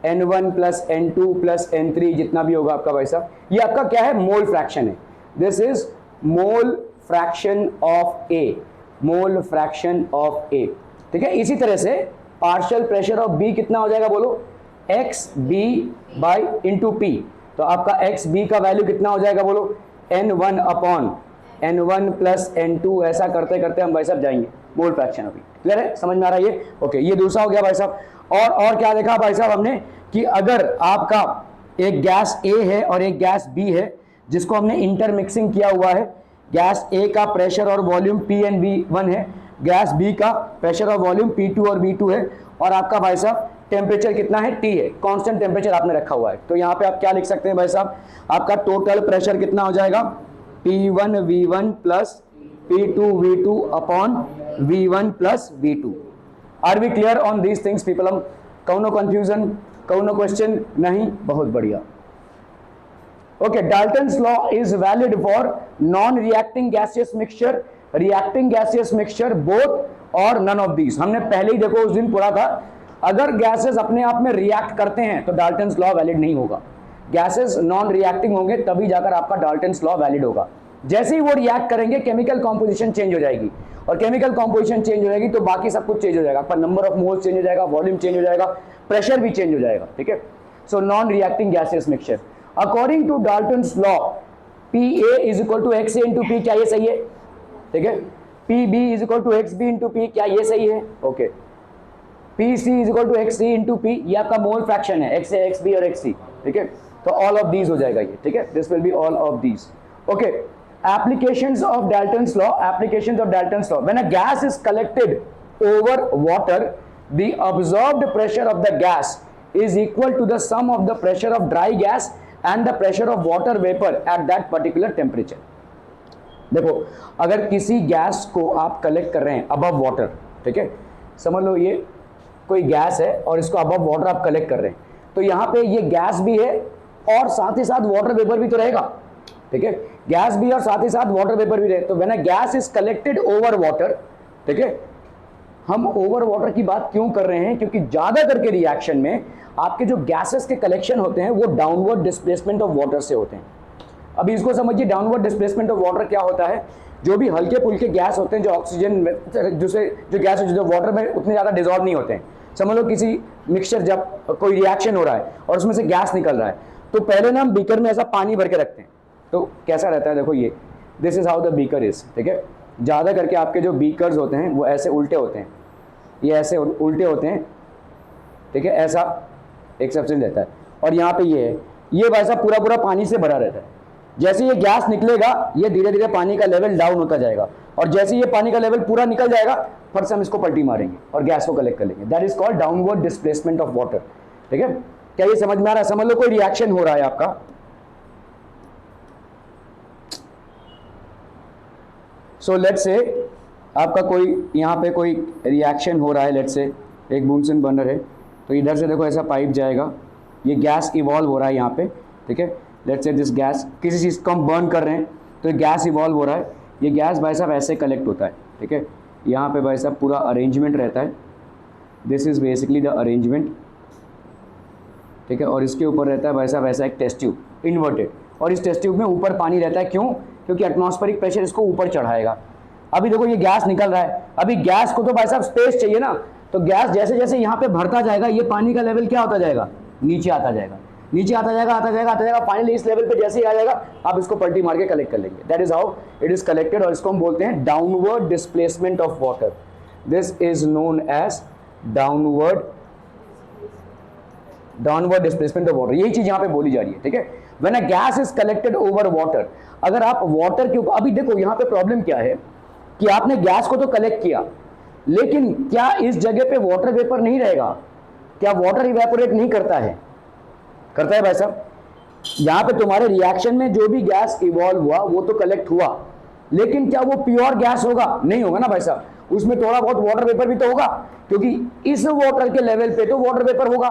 N1 plus N2 plus N3 जितना भी होगा आपका भाई साहब, ये आपका क्या है, मोल फ्रैक्शन है। This is mole fraction of A, mole fraction of A, ठीक है। इसी तरह से पार्शियल प्रेशर ऑफ B कितना हो जाएगा, बोलो XB/P, तो आपका XB का वैल्यू कितना हो जाएगा, बोलो N1 upon N1 plus N2, ऐसा करते करते हम भाई साहब जाएंगे मोल फ्रैक्शन ऑफ B, क्लियर है, समझ में आ रहा है ये, ओके। ये दूसरा हो गया भाई साहब। और क्या देखा भाई साहब हमने कि अगर आपका एक गैस A है और एक गैस B है जिसको हमने इंटरमिक्सिंग किया हुआ है, गैस A का प्रेशर और वॉल्यूम P एंड V1 है, गैस B का प्रेशर और वॉल्यूम P2 और V2 है, और आपका भाई साहब टेम्परेचर कितना है, T है, कांस्टेंट टेम्परेचर आपने रखा हुआ है। तो यहाँ पे आप क्या लिख सकते हैं भाई साहब, आपका टोटल प्रेशर कितना हो जाएगा, P1V1 plus P2V2 upon V1 plus V2। Are we clear on these things people, हम कौनो कंफ्यूजन, कौनो क्वेश्चन नहीं, बहुत बढ़िया, okay. Dalton's law is valid for non reacting gaseous mixture, reacting gaseous mixture, both और नन ऑफ दीज। हमने पहले ही देखो उस दिन पढ़ा था, अगर गैसेस अपने आप में रिएक्ट करते हैं तो डाल्टन्स लॉ वैलिड नहीं होगा, गैसेस नॉन रिएक्टिंग होंगे तभी जाकर आपका डाल्टन्स लॉ वैलिड होगा। जैसे ही वो रिएक्ट करेंगे केमिकल कॉम्पोजिशन चेंज हो जाएगी, और केमिकल कॉम्पोजिशन चेंज हो जाएगी तो बाकी सब कुछ चेंज हो जाएगा, आपका नंबर ऑफ मोल्स चेंज हो जाएगा, वॉल्यूम चेंज हो जाएगा, प्रेशर भी चेंज हो जाएगा, ठीक है। So non reacting gaseous mixture according to Dalton's law PA is equal to XA into P, क्या ये सही है, ठीक है। PB is equal to XB into P, क्या ये सही है, okay. PC is equal to XC into P, ये आपका मोल फ्रैक्शन है, XA XB और XC, ठीक है। तो ऑल ऑफ दीज हो जाएगा ये, ठीक है, this will be all of these, okay. Applications of Dalton's law, applications of Dalton's law, when a gas is collected over water, the absorbed pressure of the gas is equal to the sum of the pressure of dry gas and the pressure of water vapor at that particular temperature। देखो अगर किसी gas को आप collect कर रहे हैं above water, ठीक है, समझ लो ये कोई गैस है और इसको अबव वाटर आप कलेक्ट कर रहे हैं, तो यहाँ पे ये गैस भी है और साथ ही साथ वाटर वेपर भी तो रहेगा, ठीक है, गैस भी और साथ ही साथ वाटर वेपर भी रहे। तो when a gas is collected over water, ठीक है, हम ओवर वाटर की बात क्यों कर रहे हैं, क्योंकि ज्यादा करके रिएक्शन में आपके जो गैसेस के कलेक्शन होते हैं वो डाउनवर्ड डिस्प्लेसमेंट ऑफ वाटर से होते हैं। अभी इसको समझिए, डाउनवर्ड डिस्प्लेसमेंट ऑफ वाटर क्या होता है, जो भी हल्के फुल्के गैस होते हैं, जो ऑक्सीजन जो गैस जो वाटर में उतने ज़्यादा डिजॉल्व नहीं होते हैं, समझ लो किसी मिक्सचर जब कोई रिएक्शन हो रहा है और उसमें से गैस निकल रहा है, तो पहले ना हम बीकर में ऐसा पानी भर के रखते हैं, तो कैसा रहता है, देखो ये this is how the beaker is, ठीक है। ज़्यादा करके आपके जो बीकर्स होते हैं वो ऐसे उल्टे होते हैं, ये ऐसे उल्टे होते हैं, ठीक है, ऐसा एक सब्सटेंस रहता है, और यहाँ पे ये है, ये भाई साहब पूरा पूरा पानी से भरा रहता है। जैसे ये गैस निकलेगा ये धीरे धीरे पानी का लेवल डाउन होता जाएगा, और जैसे ये पानी का लेवल पूरा निकल जाएगा फट से हम इसको पलटी मारेंगे और गैस को कलेक्ट कर लेंगे। That is called downward displacement of water. ठीक है, क्या ये समझ में आ रहा है? समझ लो कोई रिएक्शन हो रहा है आपका। सो लेट्स से आपका कोई यहाँ पे कोई रिएक्शन हो रहा है, लेट्स से एक बूंसन बर्नर है, तो इधर से देखो ऐसा पाइप जाएगा, ये गैस इवॉल्व हो रहा है यहाँ पे। ठीक है, लेट्स से दिस गैस, किसी चीज़ को हम बर्न कर रहे हैं तो ये गैस इवॉल्व हो रहा है। ये गैस भाई साहब ऐसे कलेक्ट होता है। ठीक है, यहाँ पे भाई साहब पूरा अरेंजमेंट रहता है, this is basically the arrangement. ठीक है, और इसके ऊपर रहता है भाई साहब ऐसा एक टेस्ट ट्यूब इन्वर्टेड, और इस टेस्ट ट्यूब में ऊपर पानी रहता है। क्यों? क्योंकि एटमॉस्फेरिक प्रेशर इसको ऊपर चढ़ाएगा। अभी देखो ये गैस निकल रहा है, अभी गैस को तो भाई साहब स्पेस चाहिए ना, तो गैस जैसे जैसे यहाँ पे भरता जाएगा ये पानी का लेवल क्या होता जाएगा? नीचे आता जाएगा, नीचे आता जाएगा, आता जाएगा, आता जाएगा, फाइनली इस लेवल पे जैसे ही आ जाएगा आप इसको पलटी मार के कलेक्ट कर लेंगे। That is how it is collected, और इसको हम बोलते हैं downward displacement of water. This is known as downward displacement of water. यही चीज यहाँ पे बोली जा रही है। ठीक है, when a gas is collected over water, अगर आप वाटर के ऊपर, अभी देखो यहाँ पे प्रॉब्लम क्या है कि आपने गैस को तो कलेक्ट किया, लेकिन क्या इस जगह पे वाटर वेपर नहीं रहेगा? क्या वाटर इवेपोरेट नहीं करता है? करता है भाई साहब। यहाँ पे तुम्हारे रिएक्शन में जो भी गैस इवॉल्व हुआ वो तो कलेक्ट हुआ, लेकिन क्या वो प्योर गैस होगा? नहीं होगा ना भाई साहब, उसमें थोड़ा बहुत वाटर वेपर भी तो होगा, क्योंकि इस वाटर के लेवल पे तो वाटर वेपर होगा।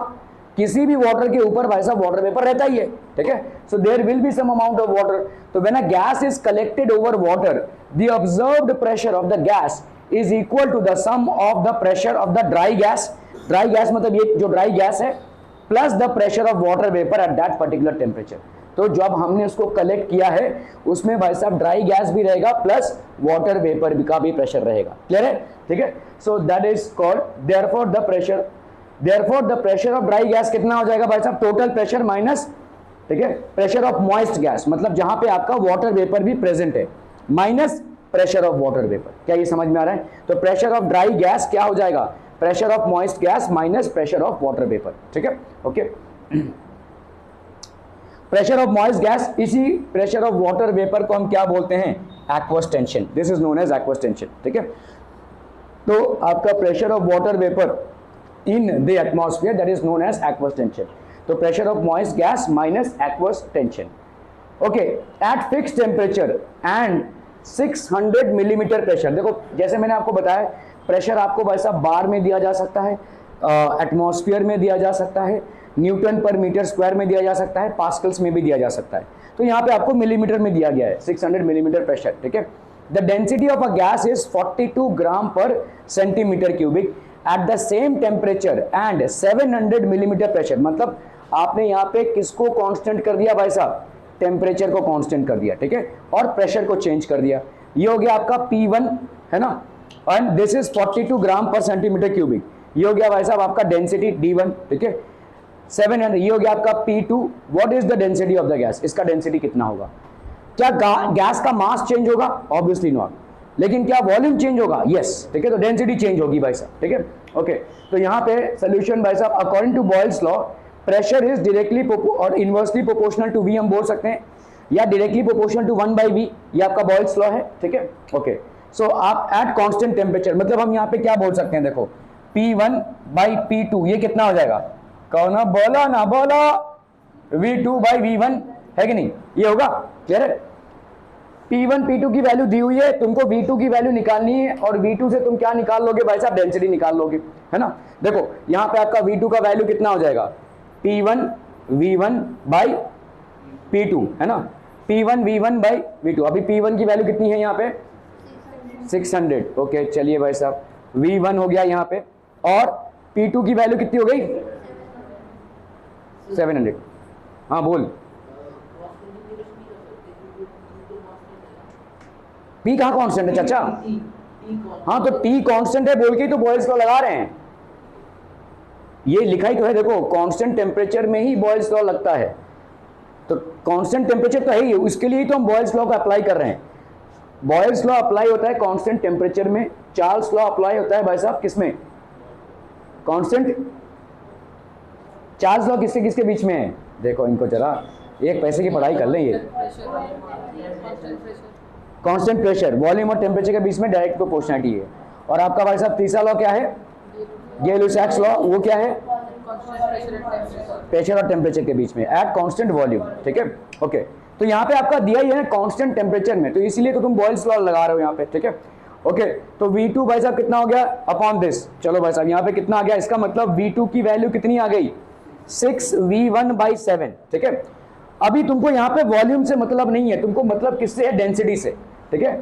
किसी भी वाटर के ऊपर भाई साहब वाटर वेपर रहता ही है। ठीक है, so there will be some amount of water. तो when a gas is collected over water, the observed pressure of the gas is equal to the sum of the pressure of the dry gas. Dry gas मतलब ये जो dry gas है, plus the pressure of water vapour at that particular temperature. तो जब हमने उसको collect किया है उसमें भाई साहब ड्राई गैस भी रहेगा प्लस वाटर वेपर का भी प्रेशर रहेगा। क्लियर है? ठीक है, so that is called therefore the pressure of dry gas कितना हो जाएगा भाई साहब? टोटल प्रेशर माइनस, ठीक है, प्रेशर ऑफ मॉइस्ट गैस, मतलब जहां पे आपका वाटर वेपर भी प्रेजेंट है, minus pressure of water vapour. क्या ये समझ में आ रहा है? तो प्रेशर ऑफ ड्राई गैस क्या हो जाएगा? Pressure of moist gas minus pressure of water vapour. ठीक है, okay. Pressure of moist gas, इसी प्रेशर ऑफ वाटर वेपर को हम क्या बोलते हैं? Aqueous tension. This is known as aqueous tension. ठीक है, तो आपका pressure of water vapour in the atmosphere that is known as aqueous tension. तो pressure of moist gas minus aqueous tension. Okay, at fix temperature and 600 millimetre pressure. देखो जैसे मैंने आपको बताया, प्रेशर आपको भाई साहब बार में दिया जा सकता है, एटमॉस्फेयर में दिया जा सकता है, न्यूटन पर मीटर स्क्वायर में दिया जा सकता है, पास्कल्स में भी दिया जा सकता है। तो यहाँ पे आपको मिलीमीटर में दिया गया है 600 मिलीमीटर प्रेशर। ठीक है, the density of a gas is 42 gram per centimetre cubic at the same temperature and 700 millimetre pressure. मतलब आपने यहाँ पे किसको कांस्टेंट कर दिया भाई साहब? टेम्परेचर को कांस्टेंट कर दिया। ठीक है, और प्रेशर को चेंज कर दिया। ये हो गया आपका P1 है ना, and this is 42 gram per centimetre cubic. ये हो गया भाई साहब आपका डेंसिटी D1। ठीक है, 700। ये हो गया आपका P2। What is the density of the gas? इसका डेंसिटी कितना होगा? क्या गैस का मास चेंज होगा? Obviously not. लेकिन क्या वॉल्यूम चेंज होगा? यस। ठीक है, तो डेंसिटी चेंज होगी भाई साहब। ठीक है, ओके। तो यहाँ पे सोल्यूशन भाई साहब, according to Boyle's law, pressure is directly और इनवर्सली प्रोपोर्शनल टू V हम बोल सकते हैं, या डायरेक्टली प्रोपोर्शनल टू 1/V। ये आपका बॉयल्स लॉ है। ठीक है, ओके। सो आप एट कांस्टेंट टेम्परेचर, मतलब हम यहाँ पे क्या बोल सकते हैं? देखो P1/P2 ये कितना हो जाएगा? कौन बोला ना बोला? V2/V1 है कि नहीं? ये होगा। क्लियर है? P1 P2 की वैल्यू दी हुई है, तुमको V2 की वैल्यू निकालनी है, और V2 से तुम क्या निकाल लोगे भाई साहब? डेंसिटी निकाल लोगे, है ना। देखो यहाँ पे आपका V2 का वैल्यू कितना हो जाएगा? P1V1/P2 है ना, P1V1/V2। अभी P1 की वैल्यू कितनी है यहाँ पे? 600। ओके, चलिए भाई साहब, V1 हो गया यहाँ पे, और P2 की वैल्यू कितनी हो गई? 700। हाँ बोल। P कहाँ कांस्टेंट है चाचा? हाँ तो T कांस्टेंट है बोल के तो बॉयल्स लॉ लगा रहे हैं। ये लिखा ही तो है, देखो कांस्टेंट टेम्परेचर में ही बॉयल्स लॉ लगता है। तो कांस्टेंट टेम्परेचर तो है ही, उसके लिए ही तो हम बॉयल्स लॉ को अप्लाई कर रहे हैं। बॉयल्स लॉ अप्लाई होता है कांस्टेंट टेम्परेचर में, चार्ल्स लॉ अप्लाई होता है भाई साहब किसमें? कांस्टेंट। चार्ल्स लॉ किसके किसके बीच में है? देखो इनको जरा, एक पैसे की पढ़ाई कर लें ये। कांस्टेंट प्रेशर वॉल्यूम और टेम्परेचर के बीच में डायरेक्ट प्रोपोर्शनलिटी है। और आपका भाई साहब तीसरा लॉ क्या है, गे-लुसाक्स लॉ, वो क्या है, प्रेशर और टेम्परेचर के बीच में एट कांस्टेंट वॉल्यूम, ठीक है। ओके, तो यहाँ पे आपका दिया ही है कांस्टेंट टेम्परेचर में, तो इसीलिए तो तुम बॉयल्स लॉ लगा रहे हो यहाँ पे, ठीक है। ओके, तो V2 भाई साहब कितना हो गया अपॉन दिस, चलो भाई साहब यहाँ पे कितना आ गया, इसका मतलब V2 की वैल्यू कितनी आ गई 6V1/7, ठीक है। अभी तुमको यहाँ पे वॉल्यूम से मतलब नहीं है, तुमको मतलब किससे है, डेंसिटी से, ठीक है।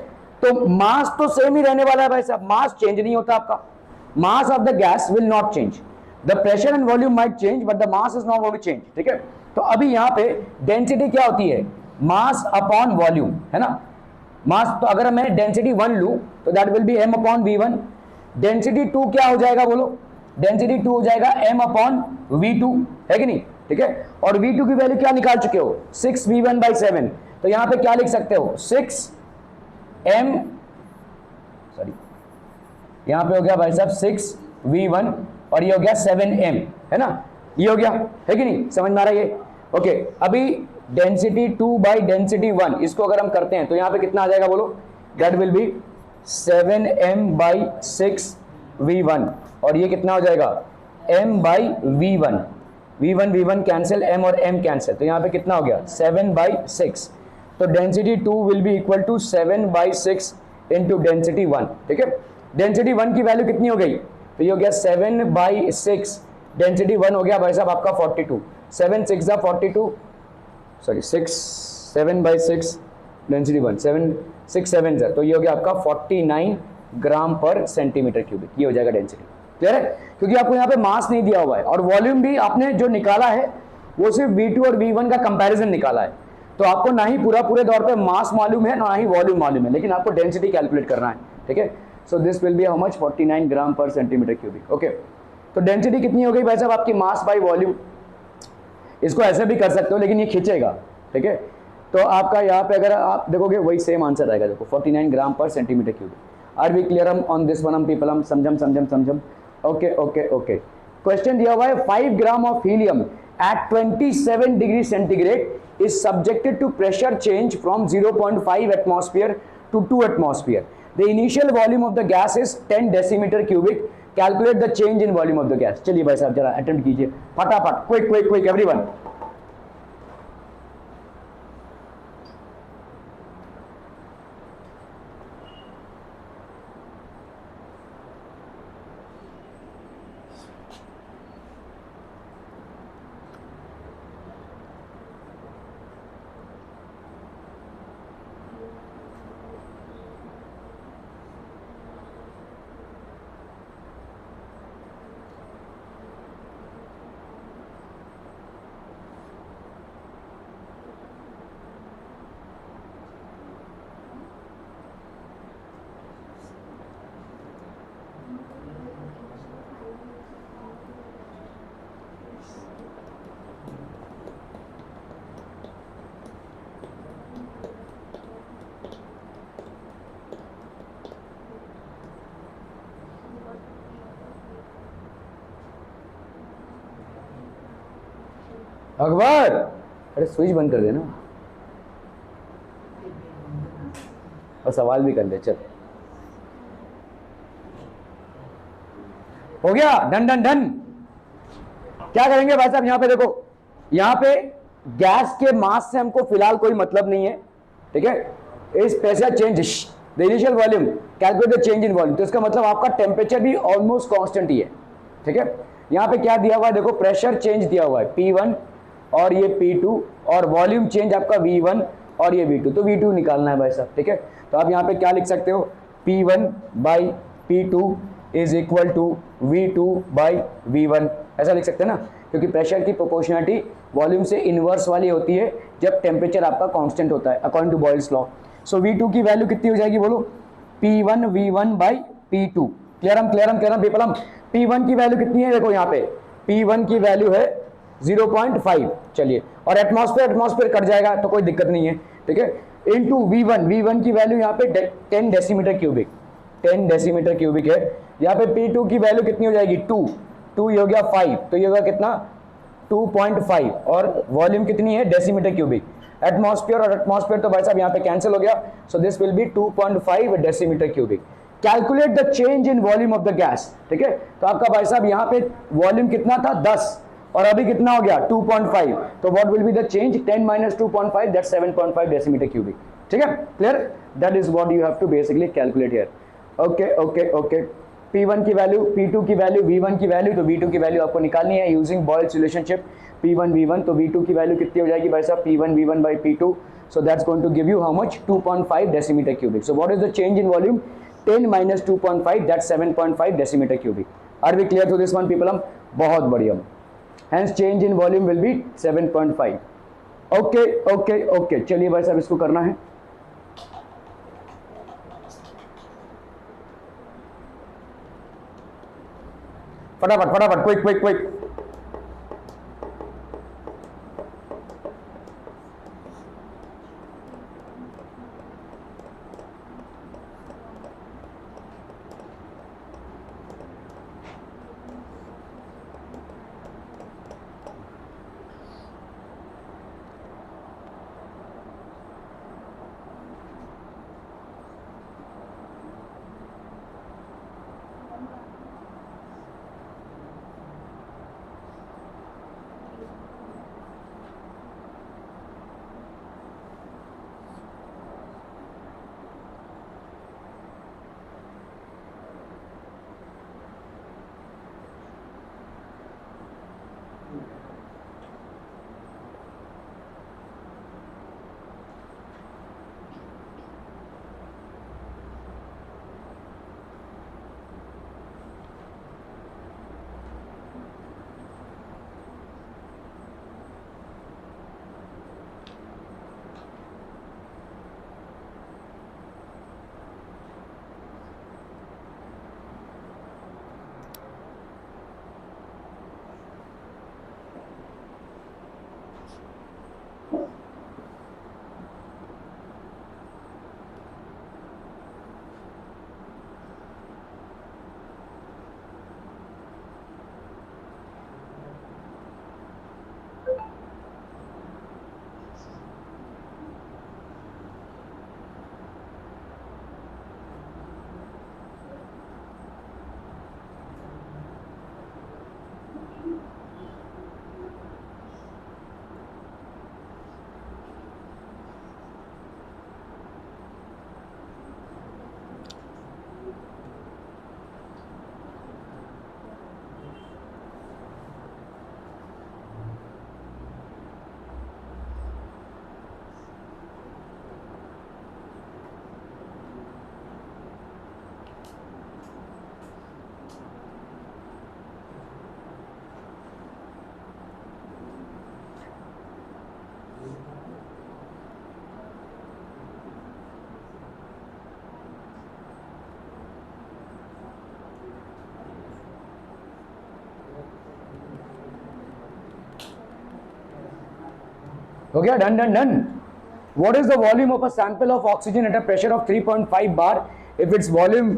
तो मास तो सेम ही रहने वाला है भाई साहब, मास चेंज नहीं होता आपका, mass of the gas will not change, the pressure and volume might change but the mass is not going to change, ठीक है। तो अभी यहाँ पे डेंसिटी क्या होती है, मास अपॉन वॉल्यूम, है ना। मास, तो अगर मैं डेंसिटी 1 लूं तो that will B m upon V1, density 2 क्या हो जाएगा बोलो, डेंसिटी 2 हो जाएगा m अपॉन V2, है कि नहीं, ठीक है। और V2 की वैल्यू क्या निकाल चुके हो 6V1/7, तो यहां पे क्या लिख सकते हो 6m, सॉरी यहां पे हो गया भाई साहब 6V1 और ये हो गया 7m, है ना, ये हो गया, है कि नहीं, समझ में आ रहा है ये। ओके, अभी डेंसिटी 2 बाई डेंसिटी 1 इसको अगर हम करते हैं तो यहाँ पे कितना आ जाएगा बोलो, दैट विल बी 7m/6V1 और ये कितना हो जाएगा m/V1, V1 कैंसिल, m और m कैंसिल, तो यहाँ पे कितना हो गया 7/6, तो density 2 will be equal to 7/6 into density 1, ठीक है। डेंसिटी 1 की वैल्यू कितनी हो गई, तो ये हो गया 7/6, डेंसिटी 1 हो गया भाई साहब आपका 42, 7 6 42, सॉरी 7/6 डेंसिटी 1 7 6 7 सर, तो ये हो गया आपका 49 ग्राम पर सेंटीमीटर क्यूबिक, ये हो जाएगा डेंसिटी, क्लियर है। क्योंकि आपको यहाँ पे मास नहीं दिया हुआ है और वॉल्यूम भी आपने जो निकाला है वो सिर्फ V2 और V1 का कंपैरिजन निकाला है, तो आपको ना ही पूरे तौर पे मास मालूम है ना ही वॉल्यूम मालूम है, लेकिन आपको डेंसिटी कैलकुलेट करना है, ठीक है। So this will be how much 49 gram per centimetre cubic, okay. तो डेंसिटी कितनी हो गई भाई साहब आपकी, मास बाई वॉल्यूम, इसको ऐसे भी कर सकते हो लेकिन ये खींचेगा, ठीक है। तो आपका यहाँ पे अगर आप देखोगे वही सेम आंसर आएगा, देखो 49 gram per centimetre cubic. Are we clear on this one, हम पीपल हम समझम। ओके। क्वेश्चन दिया हुआ है 5 gram of helium at 27 degree centigrade is subjected to pressure change from 0.5 atmosphere to 2 atmosphere, the initial volume of the gas is 10 decimetre cubic, calculate the change in volume of the gas. चलिए भाई साहब जरा attempt कीजिए फटाफट, quick everyone. Akbar, अरे switch बंद कर देना और सवाल भी कर ले, चल हो गया, डन। क्या करेंगे भाई साहब, यहाँ पे देखो, यहाँ पे गैस के मास से हमको फिलहाल कोई मतलब नहीं है, ठीक है। इस pressure change the initial volume, calculate the change in volume, तो इसका मतलब आपका टेम्परेचर भी ऑलमोस्ट कांस्टेंट ही है, ठीक है। यहाँ पे क्या दिया हुआ है, देखो प्रेशर चेंज दिया हुआ है P1 और ये P2 और वॉल्यूम चेंज आपका V1 और ये V2, तो V2 निकालना है भाई साहब, ठीक है। तो आप यहाँ पे क्या लिख सकते हो, P1/P2 is equal to V2/V1, ऐसा लिख सकते हैं ना, क्योंकि प्रेशर की प्रोपोर्शनलिटी वॉल्यूम से इनवर्स वाली होती है जब टेम्परेचर आपका कांस्टेंट होता है according to Boyle's law. So V2 की वैल्यू कितनी हो जाएगी बोलो, P1V1/P2, क्लियर पीपल। हम P1 की वैल्यू कितनी है, देखो यहाँ पे P1 की वैल्यू है 0.5, चलिए, और एटमॉस्फेयर कट जाएगा तो कोई दिक्कत नहीं है, ठीक है, इनटू V1 की वैल्यू यहाँ पे 10 डेसीमीटर क्यूबिक, 10 डेसीमीटर क्यूबिक है। यहाँ पे P2 की वैल्यू कितनी हो जाएगी 2 ये हो गया 5, तो ये होगा कितना 2.5 और वॉल्यूम कितनी है डेसीमीटर क्यूबिक. एटमॉस्फेयर और एटमॉस्फेयर तो भाई साहब यहाँ पे कैंसिल हो गया. So this will B 2.5 decimetre cubic. Calculate the change in volume of the gas. ठीक है, तो आपका भाई साहब यहाँ पे वॉल्यूम कितना था 10 और अभी कितना हो गया 2.5. तो what will be the change 10 minus 2.5 that 7.5 decimetre cubic. ठीक है, clear. That is what you have to basically calculate here. Okay okay okay. P1 की वैल्यू, P2 की वैल्यू, V1 की वैल्यू, तो V2 की वैल्यू आपको निकालनी है using boils relationship P1 V1. तो V2 की वैल्यू कितनी हो जाएगी भाई साहब P1 V1 by P2. So that's going to give you how much 2.5 decimeter cubic. So what is the change in volume 10 minus 2.5 that's 7.5 decimeter cubic. Are we clear to this one people? हम बहुत बढ़िया. Hence change in volume will be 7.5. Okay okay okay. चलिए भाई साहब इसको करना है. फटाफट फटाफट क्विक क्विक क्विक. हो गया. Done done done. What is the volume of a sample of oxygen at a pressure of 3.5 bar if its volume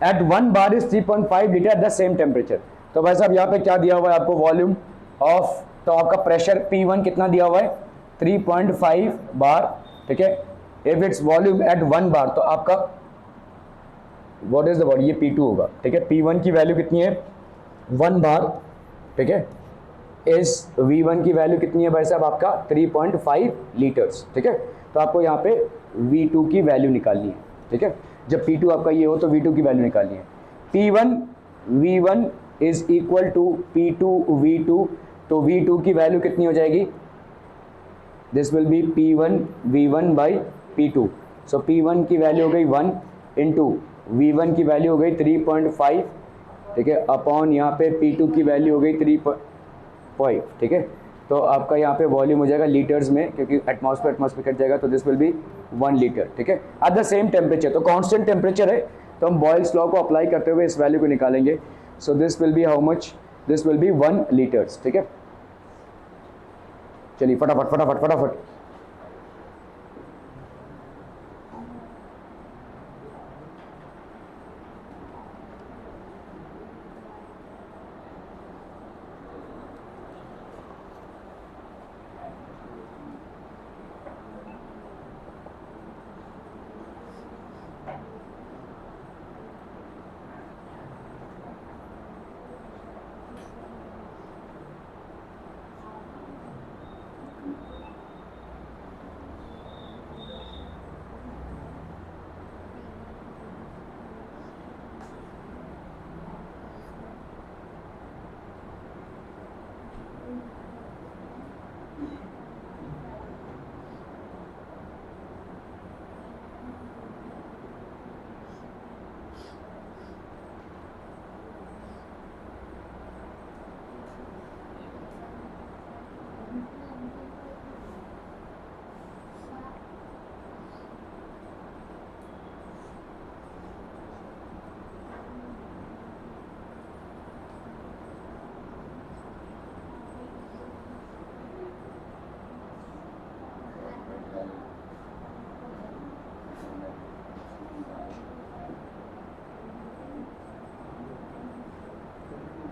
at 1 bar is 3.5 liter at the same temperature. तो भाई साहब यहाँ पे क्या दिया हुआ है आपको वॉल्यूम ऑफ, तो आपका प्रेशर P1 कितना दिया हुआ है 3.5 बार. ठीक है, इफ इट्स वॉल्यूम एट 1 बार तो आपका व्हाट इज द वॉल्यूम, ये P2 होगा. ठीक है, P1 की वैल्यू कितनी है 1 बार. ठीक है, इस V1 की वैल्यू कितनी है भाई साहब आपका 3.5 लीटर्स. ठीक है, तो आपको यहाँ पे V2 की वैल्यू निकालनी है. ठीक है, जब P2 आपका ये हो तो V2 की वैल्यू निकालनी है. P1 V1 is equal to P2 V2. तो V2 की वैल्यू कितनी हो जाएगी, this will B P1 V1 by P2. So P1 की वैल्यू हो गई 1 इंटू V1 की वैल्यू हो गई 3.5. ठीक है, अपॉन यहाँ पे P2 की वैल्यू हो गई 3.5. ठीक है, तो आपका यहाँ पे वॉल्यूम हो जाएगा लीटर्स में, क्योंकि एटमॉस्फेयर कट जाएगा तो दिस विल बी 1 लीटर. ठीक है, एट द सेम टेम्परेचर. तो कांस्टेंट टेम्परेचर है तो हम बॉयल्स लॉ को अप्लाई करते हुए इस वैल्यू को निकालेंगे. So this will be how much, this will B 1 litres. ठीक है, चलिए फटाफट फटाफट फटाफट.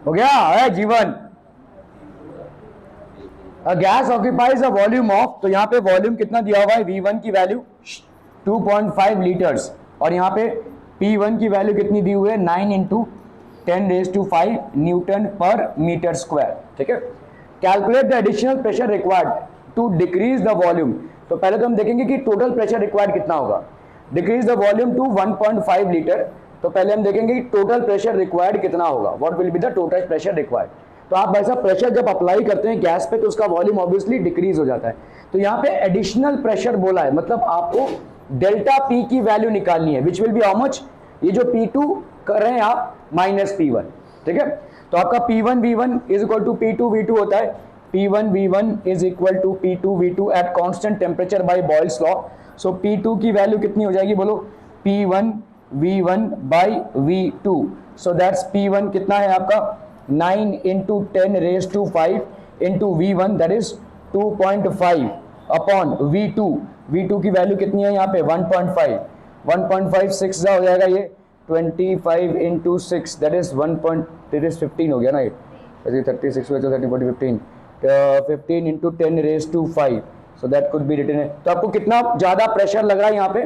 हो गया है जीवन। A gas occupies a volume of, तो यहाँ पे वॉल्यूम कितना दिया हुआ है, V1 की वैल्यू 2.5 लीटर्स, और यहाँ पे P1 की वैल्यू कितनी दी हुई है, 9 into 10⁵ newton per metre square. ठीक है, calculate the additional pressure required to decrease the volume. तो पहले तो हम देखेंगे कि टोटल प्रेशर रिक्वायर्ड कितना होगा, decrease the volume to 1.5 litre. तो पहले हम देखेंगे कि टोटल प्रेशर रिक्वायर्ड कितना होगा, what will be the total pressure required. तो आप वैसा प्रेशर जब अप्लाई करते हैं गैस पे तो उसका वॉल्यूम ऑब्वियसली डिक्रीज हो जाता है। तो यहाँ पे एडिशनल प्रेशर बोला है, मतलब आपको डेल्टा पी की वैल्यू निकालनी है, which will be how much, ये जो P2 कर रहे हैं आप माइनस P1। ठीक है, तो आपका P1 V1 is equal to P2 V2 होता है, P1 V1 is equal to P2 V2 at constant temperature by Boyle's law. So P2 की वैल्यू कितनी हो जाएगी, बोलो, P1 V1 by V2। So that's P1 कितना है आपका 9 into 10⁵ into V1 that is 2.5 upon V2। V2 की value कितनी है यहाँ पे 1.5, 1.5 6 हो जाएगा, ये 25 इंटू 6 दैट इज 15 हो गया ना, ये 36 30 40 15 15 into 10⁵, so that could be written है। तो आपको कितना ज्यादा प्रेशर लग रहा है यहाँ पे,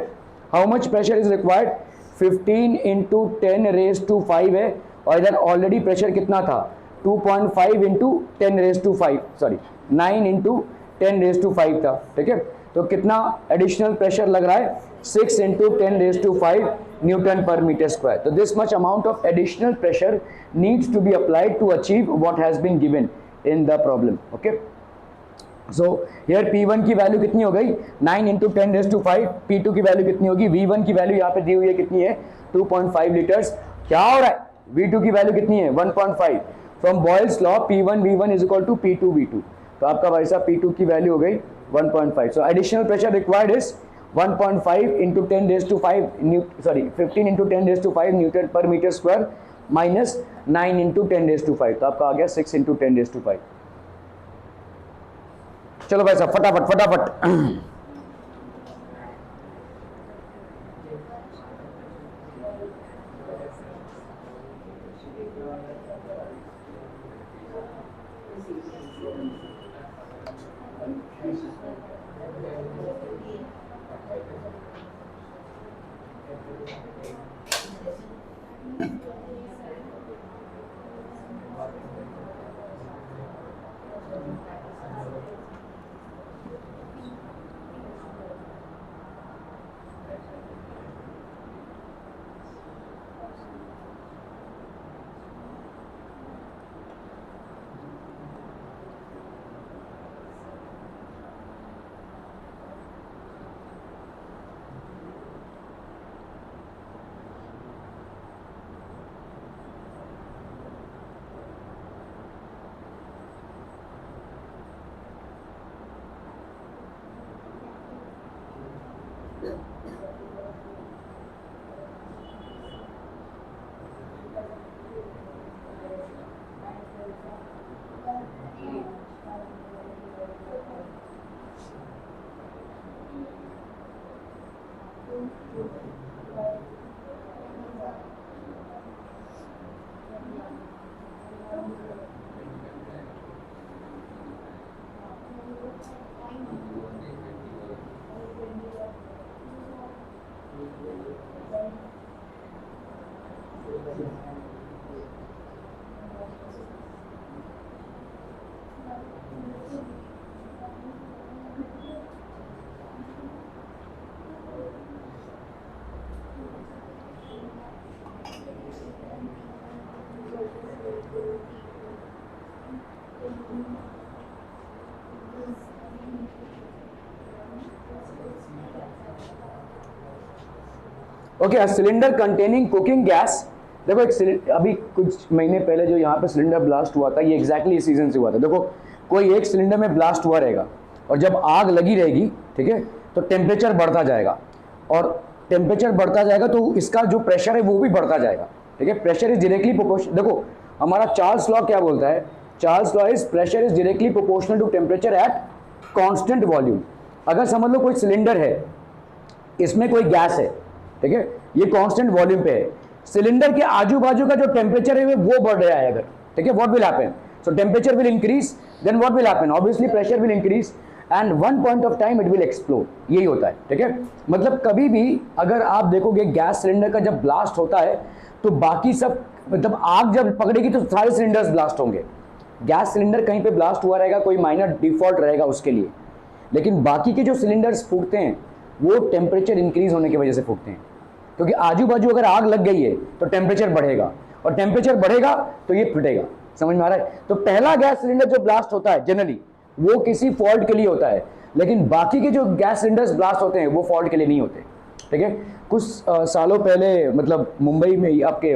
how much pressure is required, 15 into 10⁵ है, और इधर ऑलरेडी प्रेशर कितना था 2.5 इंटू 10⁵, सॉरी 9 इंटू 10⁵ था। ठीक है, तो कितना एडिशनल प्रेशर लग रहा है, 6 into 10⁵ newton per metre square. तो this much amount of additional pressure needs to be applied to achieve what has been given in the problem. Okay, so here P1 की वैल्यू कितनी हो गई 9 into 10⁵, P2 की value कितनी होगी, V1 की value यहाँ पे दी हुई है कितनी है 2.5 लीटर्स। क्या हो रहा है, V2 की वैल्यू कितनी है 1.5। From Boyle's law P1 V1 is equal to P2 V2। तो आपका भाई साहब P2 की वैल्यू हो गई 1.5। सो additional pressure required is 1.5 into 10⁵, sorry 15 into 10⁵ newton per metre square minus 9 into 10⁵। तो आपका आ गया 6 इंटू 10⁵। चलो भाई साहब फटाफट फटाफट। Okay, cylinder containing cooking gas. देखो एक अभी कुछ महीने पहले जो यहाँ पे सिलेंडर ब्लास्ट हुआ था, ये एग्जैक्टली इस सीजन से हुआ था। देखो कोई एक सिलेंडर में ब्लास्ट हुआ रहेगा और जब आग लगी रहेगी, ठीक है, तो टेम्परेचर बढ़ता जाएगा और टेम्परेचर बढ़ता जाएगा तो इसका जो प्रेशर है वो भी बढ़ता जाएगा। ठीक है, प्रेशर इज डायरेक्टली प्रोपोर्शनल। देखो हमारा चार्ल्स लॉ क्या बोलता है, Charles law is pressure is directly proportional to temperature at constant volume. अगर समझ लो कोई सिलेंडर है, इसमें कोई गैस है, ठीक है, ये कांस्टेंट वॉल्यूम पे है, सिलेंडर के आजू बाजू का जो टेम्परेचर है वो बढ़ रहा है अगर, ठीक है, what will happen, so temperature will increase, then what will happen, obviously pressure will increase and one point of time it will explode, यही होता है, ठीक है। मतलब कभी भी अगर आप देखोगे गैस सिलेंडर का जब ब्लास्ट होता है तो बाकी सब, मतलब आग जब पकड़ेगी तो सारे सिलेंडर्स ब्लास्ट होंगे, गैस सिलेंडर कहीं पे ब्लास्ट हुआ रहेगा, कोई माइनर डिफॉल्ट रहेगा उसके लिए, लेकिन बाकी के जो सिलेंडर्स फूटते हैं वो टेम्परेचर इंक्रीज होने की वजह से फूटते हैं, क्योंकि आजू बाजू अगर आग लग गई है तो टेम्परेचर बढ़ेगा, और टेम्परेचर बढ़ेगा तो ये फटेगा, समझ में आ रहा है। तो पहला गैस सिलेंडर जो ब्लास्ट होता है जनरली वो किसी फॉल्ट के लिए होता है, लेकिन बाकी के जो गैस सिलेंडर्स ब्लास्ट होते हैं वो फॉल्ट के लिए नहीं होते, ठीक है। कुछ सालों पहले मतलब मुंबई में आपके